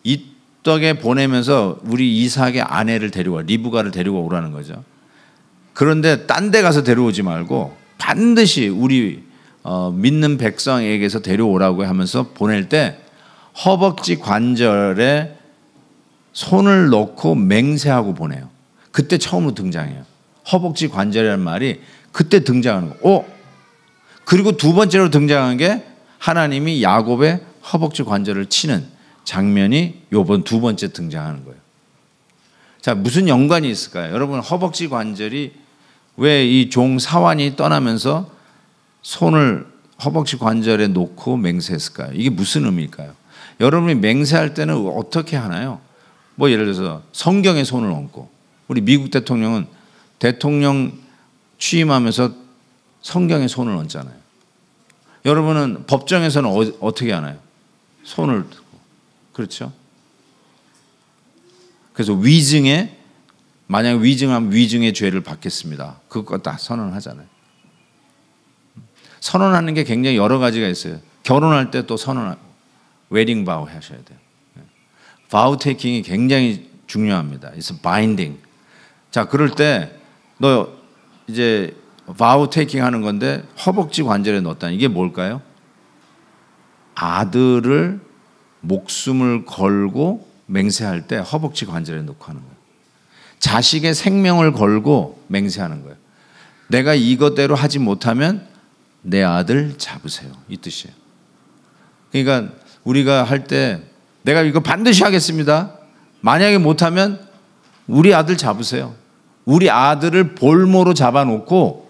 이 떡에 보내면서 우리 이삭의 아내를 데리고 리브가를 데리고 오라는 거죠. 그런데 딴 데 가서 데려오지 말고 반드시 우리 믿는 백성에게서 데려오라고 하면서 보낼 때 허벅지 관절에 손을 넣고 맹세하고 보내요. 그때 처음으로 등장해요. 허벅지 관절이라는 말이 그때 등장하는 거. 그리고 두 번째로 등장한 게 하나님이 야곱의 허벅지 관절을 치는 장면이 요번 두 번째 등장하는 거예요. 자, 무슨 연관이 있을까요? 여러분, 허벅지 관절이 왜 이 종 사환이 떠나면서 손을 허벅지 관절에 놓고 맹세했을까요? 이게 무슨 의미일까요? 여러분이 맹세할 때는 어떻게 하나요? 뭐 예를 들어서 성경에 손을 얹고, 우리 미국 대통령은 대통령 취임하면서 성경에 손을 얹잖아요. 여러분은 법정에서는 어떻게 하나요? 손을 들고. 그렇죠? 그래서 위증에 만약에 위증하면 위증의 죄를 받겠습니다. 그것 다 선언하잖아요. 선언하는 게 굉장히 여러 가지가 있어요. 결혼할 때 또 웨딩 바우 하셔야 돼요. 바우 테이킹이 굉장히 중요합니다. It's binding. 자, 그럴 때 너 이제 바우 테이킹 하는 건데 허벅지 관절에 넣었다. 이게 뭘까요? 아들을 목숨을 걸고 맹세할 때 허벅지 관절에 넣고 하는 거예요. 자식의 생명을 걸고 맹세하는 거예요. 내가 이것대로 하지 못하면 내 아들 잡으세요. 이 뜻이에요. 그러니까 우리가 할 때 내가 이거 반드시 하겠습니다. 만약에 못하면 우리 아들 잡으세요. 우리 아들을 볼모로 잡아놓고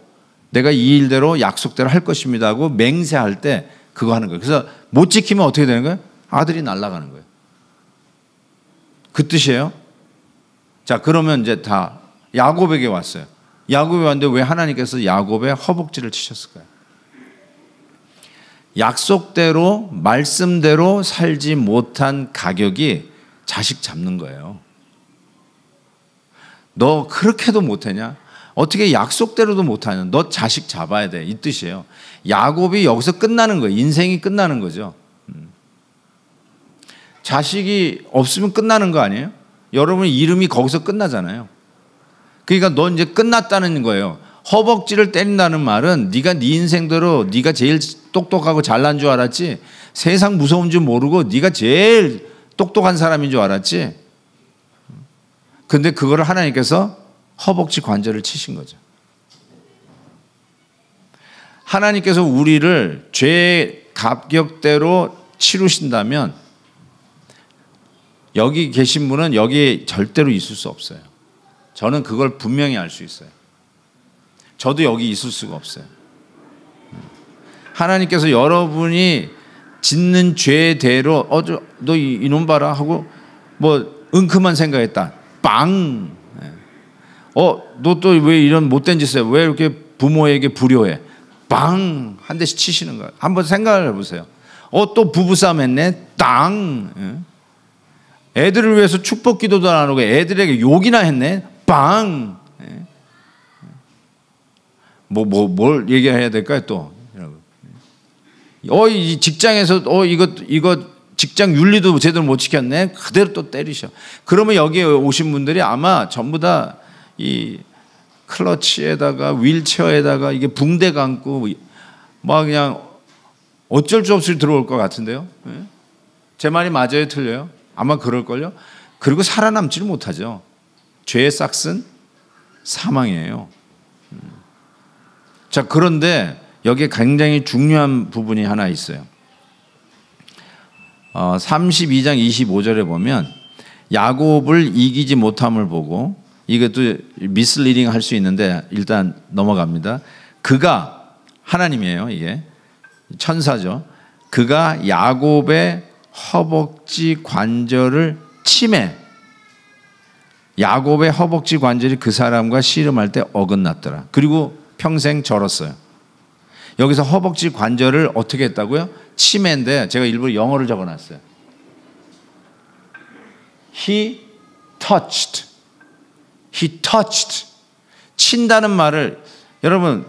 내가 이 일대로 약속대로 할 것입니다 하고 맹세할 때 그거 하는 거예요. 그래서 못 지키면 어떻게 되는 거예요? 아들이 날아가는 거예요. 그 뜻이에요. 자, 그러면 이제 다 야곱에게 왔어요. 야곱이 왔는데 왜 하나님께서 야곱의 허벅지를 치셨을까요? 약속대로 말씀대로 살지 못한 가격이 자식 잡는 거예요. 너 그렇게도 못하냐? 어떻게 약속대로도 못하냐? 너 자식 잡아야 돼. 이 뜻이에요. 야곱이 여기서 끝나는 거예요. 인생이 끝나는 거죠. 자식이 없으면 끝나는 거 아니에요? 여러분 이름이 거기서 끝나잖아요. 그러니까 넌 이제 끝났다는 거예요. 허벅지를 때린다는 말은 네가 네 인생대로 네가 제일 똑똑하고 잘난 줄 알았지, 세상 무서운 줄 모르고 네가 제일 똑똑한 사람인 줄 알았지. 근데 그거를 하나님께서 허벅지 관절을 치신 거죠. 하나님께서 우리를 죄의 가격대로 치루신다면 여기 계신 분은 여기에 절대로 있을 수 없어요. 저는 그걸 분명히 알 수 있어요. 저도 여기 있을 수가 없어요. 하나님께서 여러분이 짓는 죄대로 너 이놈 봐라 하고 뭐 은큼한 생각했다. 빵. 너 또 왜 이런 못된 짓을 해? 왜 이렇게 부모에게 불효해? 빵. 한 대씩 치시는 거예요. 한번 생각을 해보세요. 또 부부싸움 했네. 땅. 애들을 위해서 축복 기도도 안 하고 애들에게 욕이나 했네. 빵. 뭘 얘기해야 될까요 또? 이 직장에서 이거 직장 윤리도 제대로 못 지켰네. 그대로 또 때리셔. 그러면 여기에 오신 분들이 아마 전부 다 이 클러치에다가 휠체어에다가 이게 붕대 감고 막 그냥 어쩔 수 없이 들어올 것 같은데요. 제 말이 맞아요, 틀려요? 아마 그럴걸요. 그리고 살아남지를 못하죠. 죄의 싹은 사망이에요. 자, 그런데 여기에 굉장히 중요한 부분이 하나 있어요. 32장 25절에 보면 야곱을 이기지 못함을 보고, 이것도 미스리딩 할 수 있는데 일단 넘어갑니다. 그가, 하나님이에요. 이게 천사죠. 그가 야곱의 허벅지 관절을 치매, 야곱의 허벅지 관절이 그 사람과 씨름할 때 어긋났더라. 그리고 평생 절었어요. 여기서 허벅지 관절을 어떻게 했다고요? 치매인데 제가 일부러 영어를 적어놨어요. He touched. 친다는 말을, 여러분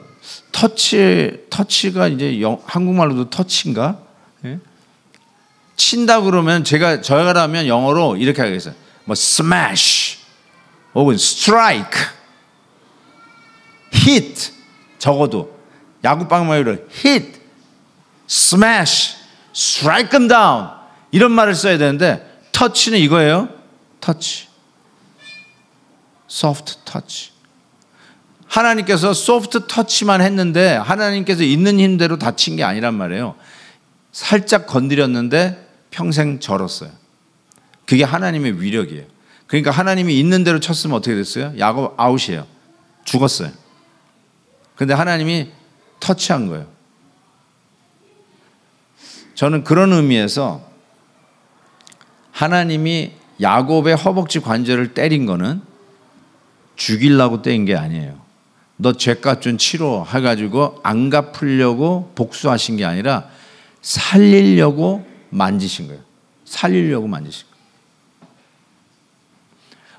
터치가 이제 한국말로도 터치인가? 예? 친다 그러면 저라면 영어로 이렇게 하겠어요. 뭐 smash 혹은 strike, hit, 적어도 야구방망이로 hit, smash, strike them down 이런 말을 써야 되는데 터치는 이거예요. 터치, soft touch. 하나님께서 소프트 터치만 했는데 하나님께서 있는 힘대로 다친 게 아니란 말이에요. 살짝 건드렸는데 평생 절었어요. 그게 하나님의 위력이에요. 그러니까 하나님이 있는 대로 쳤으면 어떻게 됐어요? 야곱 아웃이에요. 죽었어요. 그런데 하나님이 터치한 거예요. 저는 그런 의미에서 하나님이 야곱의 허벅지 관절을 때린 거는 죽이려고 때린 게 아니에요. 너 죄값 좀 치러 해가지고 안 갚으려고 복수하신 게 아니라 살리려고 만지신 거예요. 살리려고 만지신 거예요.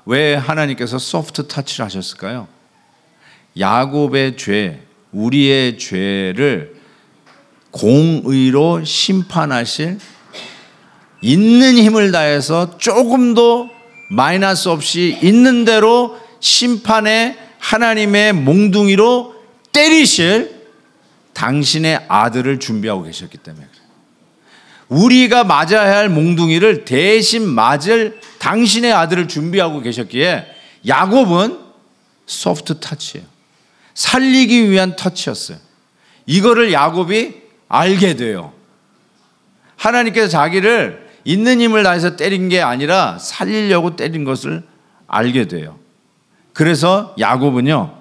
왜 하나님께서 소프트 터치를 하셨을까요? 야곱의 죄, 우리의 죄를 공의로 심판하실, 있는 힘을 다해서 조금도 마이너스 없이 있는 대로 심판의 하나님의 몽둥이로 때리실 당신의 아들을 준비하고 계셨기 때문에 그래요. 우리가 맞아야 할 몽둥이를 대신 맞을 당신의 아들을 준비하고 계셨기에 야곱은 소프트 터치예요. 살리기 위한 터치였어요. 이거를 야곱이 알게 돼요. 하나님께서 자기를 있는 힘을 다해서 때린 게 아니라 살리려고 때린 것을 알게 돼요. 그래서 야곱은요,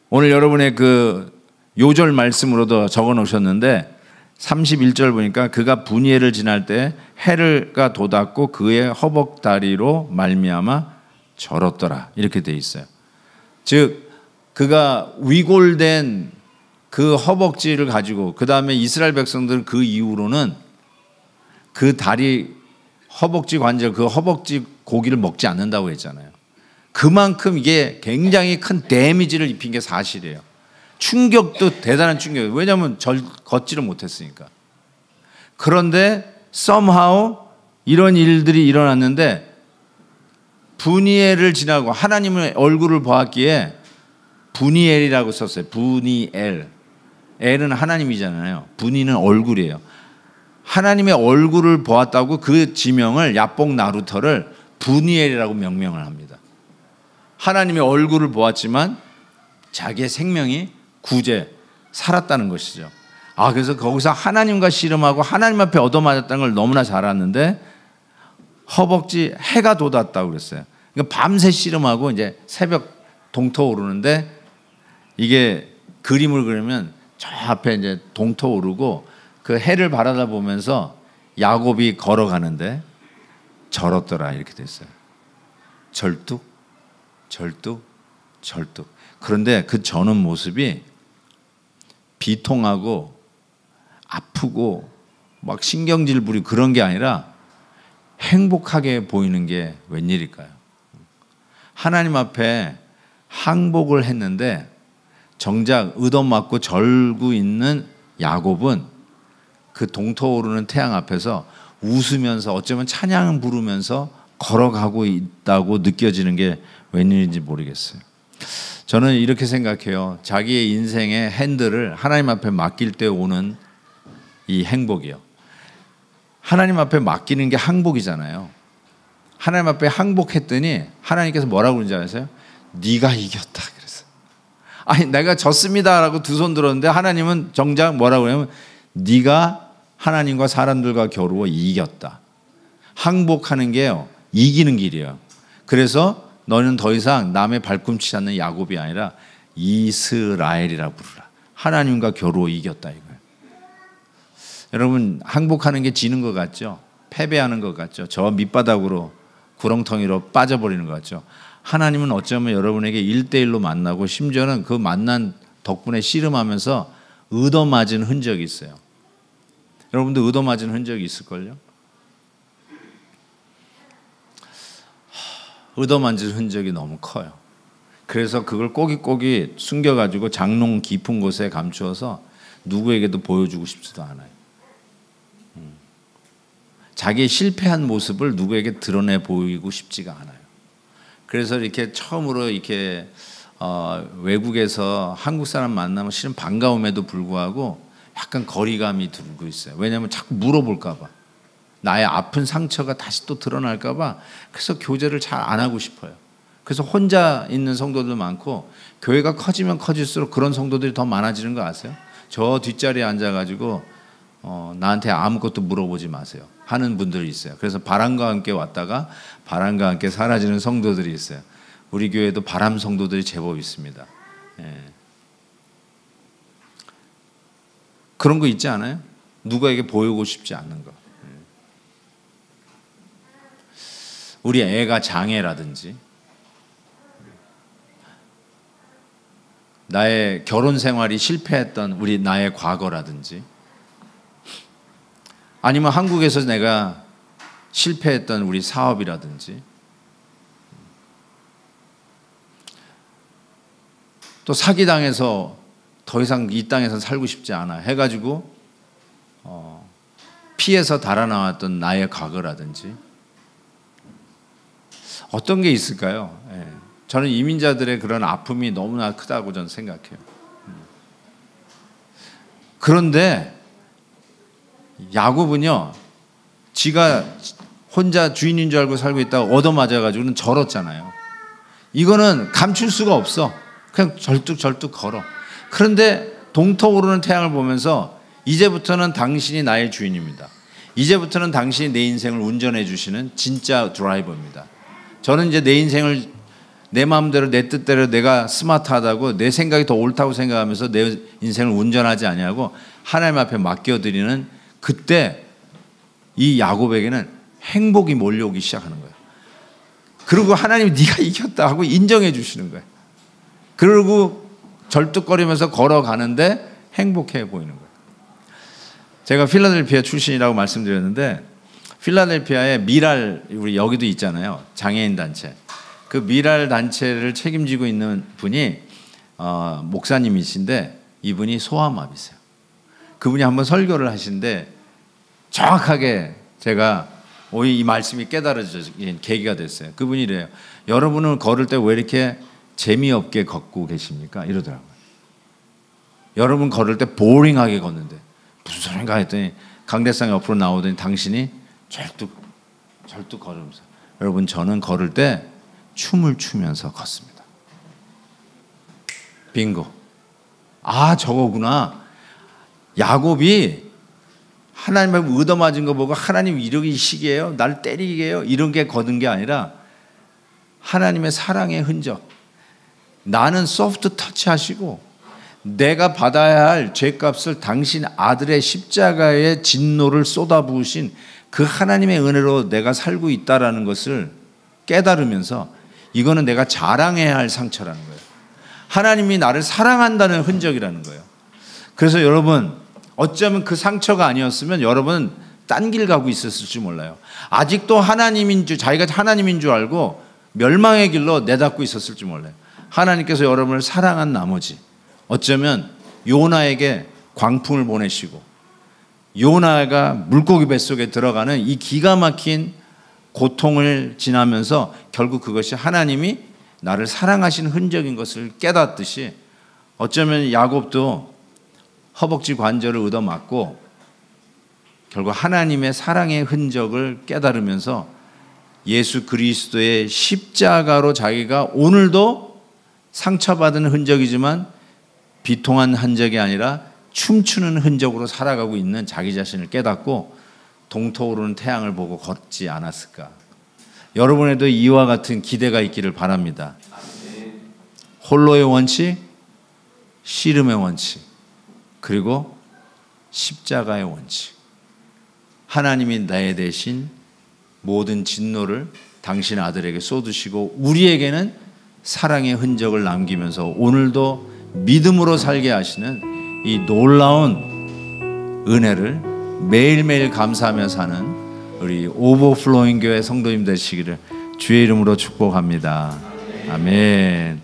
오늘 여러분의 그 요절 말씀으로도 적어 놓으셨는데 31절 보니까 그가 분이엘을 지날 때 해가 돋았고 그의 허벅다리로 말미암아 절었더라, 이렇게 돼 있어요. 즉 그가 위골된 그 허벅지를 가지고, 그 다음에 이스라엘 백성들은 그 이후로는 그 다리 허벅지 관절, 그 허벅지 고기를 먹지 않는다고 했잖아요. 그만큼 이게 굉장히 큰 데미지를 입힌 게 사실이에요. 충격도 대단한 충격이에요. 왜냐하면 걷지를 못했으니까. 그런데 somehow 이런 일들이 일어났는데 분이엘을 지나고 하나님의 얼굴을 보았기에 분이엘이라고 썼어요. 분이엘. 엘은 하나님이잖아요. 분이는 얼굴이에요. 하나님의 얼굴을 보았다고 그 지명을, 야복 나루터를 분이엘이라고 명명을 합니다. 하나님의 얼굴을 보았지만 자기의 생명이 구제, 살았다는 것이죠. 그래서 거기서 하나님과 씨름하고 하나님 앞에 얻어맞았다는 걸 너무나 잘 알았는데 허벅지 해가 돋았다고 그랬어요. 그러니까 밤새 씨름하고 이제 새벽 동터 오르는데, 이게 그림을 그리면 저 앞에 이제 동터 오르고 그 해를 바라다 보면서 야곱이 걸어가는데 절었더라, 이렇게 됐어요. 절뚝, 절뚝, 절뚝. 그런데 그 저는 모습이 비통하고 아프고 막 신경질 부리고 그런 게 아니라 행복하게 보이는 게 웬일일까요? 하나님 앞에 항복을 했는데 정작 얻어맞고 절고 있는 야곱은 그 동터오르는 태양 앞에서 웃으면서 어쩌면 찬양 부르면서 걸어가고 있다고 느껴지는 게 웬일인지 모르겠어요. 저는 이렇게 생각해요. 자기의 인생의 핸들을 하나님 앞에 맡길 때 오는 이 행복이요. 하나님 앞에 맡기는 게 항복이잖아요. 하나님 앞에 항복했더니 하나님께서 뭐라고 그러는지 아세요? 네가 이겼다 그랬어요. 아니 내가 졌습니다라고 두 손 들었는데 하나님은 정작 뭐라고 하냐면 네가 하나님과 사람들과 겨루어 이겼다. 항복하는 게요, 이기는 길이에요. 그래서 너는 더 이상 남의 발꿈치 않는 야곱이 아니라 이스라엘이라 부르라. 하나님과 겨루어 이겼다 이거예요. 여러분, 항복하는 게 지는 것 같죠? 패배하는 것 같죠? 저 밑바닥으로 구렁텅이로 빠져버리는 것 같죠? 하나님은 어쩌면 여러분에게 1대1로 만나고 심지어는 그 만난 덕분에 씨름하면서 얻어맞은 흔적이 있어요. 여러분도 얻어맞은 흔적이 있을걸요? 얻어맞은 흔적이 너무 커요. 그래서 그걸 꼬깃꼬깃 숨겨가지고 장롱 깊은 곳에 감추어서 누구에게도 보여주고 싶지도 않아요. 자기의 실패한 모습을 누구에게 드러내 보이고 싶지가 않아요. 그래서 이렇게 처음으로 이렇게 외국에서 한국 사람 만나면 실은 반가움에도 불구하고 약간 거리감이 들고 있어요. 왜냐하면 자꾸 물어볼까 봐. 나의 아픈 상처가 다시 또 드러날까 봐. 그래서 교제를 잘 안 하고 싶어요. 그래서 혼자 있는 성도들 많고, 교회가 커지면 커질수록 그런 성도들이 더 많아지는 거 아세요? 저 뒷자리에 앉아가지고 나한테 아무것도 물어보지 마세요 하는 분들이 있어요. 그래서 바람과 함께 왔다가 바람과 함께 사라지는 성도들이 있어요. 우리 교회도 바람 성도들이 제법 있습니다. 예. 그런 거 있지 않아요? 누구에게 보이고 싶지 않는 거. 우리 애가 장애라든지 나의 결혼 생활이 실패했던 우리 나의 과거라든지, 아니면 한국에서 내가 실패했던 우리 사업이라든지, 또 사기당해서 더 이상 이 땅에서 살고 싶지 않아 해가지고 피해서 달아나왔던 나의 과거라든지, 어떤 게 있을까요? 저는 이민자들의 그런 아픔이 너무나 크다고 저는 생각해요. 그런데 야곱은요, 지가 혼자 주인인 줄 알고 살고 있다가 얻어맞아가지고는 절었잖아요. 이거는 감출 수가 없어. 그냥 절뚝절뚝 걸어. 그런데 동터 오르는 태양을 보면서 이제부터는 당신이 나의 주인입니다. 이제부터는 당신이 내 인생을 운전해 주시는 진짜 드라이버입니다. 저는 이제 내 인생을 내 마음대로 내 뜻대로 내가 스마트하다고 내 생각이 더 옳다고 생각하면서 내 인생을 운전하지 아니하고 하나님 앞에 맡겨드리는, 그때 이 야곱에게는 행복이 몰려오기 시작하는 거예요. 그리고 하나님이 네가 이겼다 하고 인정해 주시는 거예요. 그리고 절뚝거리면서 걸어가는데 행복해 보이는 거예요. 제가 필라델피아 출신이라고 말씀드렸는데, 필라델피아에 미랄, 우리 여기도 있잖아요, 장애인 단체. 그 미랄 단체를 책임지고 있는 분이 목사님이신데, 이분이 소아마비세요. 그분이 한번 설교를 하시는데 정확하게 제가 이 말씀이 깨달아진 계기가 됐어요. 그분이 이래요. 여러분은 걸을 때 왜 이렇게 재미없게 걷고 계십니까? 이러더라고요. 여러분 걸을 때 보링하게 걷는데 무슨 소린가 했더니 강대상 옆으로 나오더니 당신이 절뚝 걸으면서, 여러분 저는 걸을 때 춤을 추면서 걷습니다. 빙고. 아, 저거구나. 야곱이 하나님의 얻어맞은 거 보고 하나님 이러기식이에요, 날 때리게요, 이런 게 걷은 게 아니라 하나님의 사랑의 흔적, 나는 소프트 터치하시고 내가 받아야 할 죄값을 당신 아들의 십자가의 진노를 쏟아부으신 그 하나님의 은혜로 내가 살고 있다라는 것을 깨달으면서, 이거는 내가 자랑해야 할 상처라는 거예요. 하나님이 나를 사랑한다는 흔적이라는 거예요. 그래서 여러분, 어쩌면 그 상처가 아니었으면 여러분은 딴 길 가고 있었을지 몰라요. 아직도 자기가 하나님인 줄 알고 멸망의 길로 내닫고 있었을지 몰라요. 하나님께서 여러분을 사랑한 나머지 어쩌면 요나에게 광풍을 보내시고 요나가 물고기 뱃속에 들어가는 이 기가 막힌 고통을 지나면서 결국 그것이 하나님이 나를 사랑하신 흔적인 것을 깨닫듯이, 어쩌면 야곱도 허벅지 관절을 얻어맞고 결국 하나님의 사랑의 흔적을 깨달으면서 예수 그리스도의 십자가로 자기가 오늘도 상처받은 흔적이지만 비통한 흔적이 아니라 춤추는 흔적으로 살아가고 있는 자기 자신을 깨닫고 동토오르는 태양을 보고 걷지 않았을까. 여러분에도 이와 같은 기대가 있기를 바랍니다. 홀로의 원칙, 씨름의 원칙, 그리고 십자가의 원칙. 하나님이 나의 대신 모든 진노를 당신 아들에게 쏟으시고 우리에게는 사랑의 흔적을 남기면서 오늘도 믿음으로 살게 하시는 이 놀라운 은혜를 매일매일 감사하며 사는 우리 오버플로잉 교회 성도님 되시기를 주의 이름으로 축복합니다. 아멘.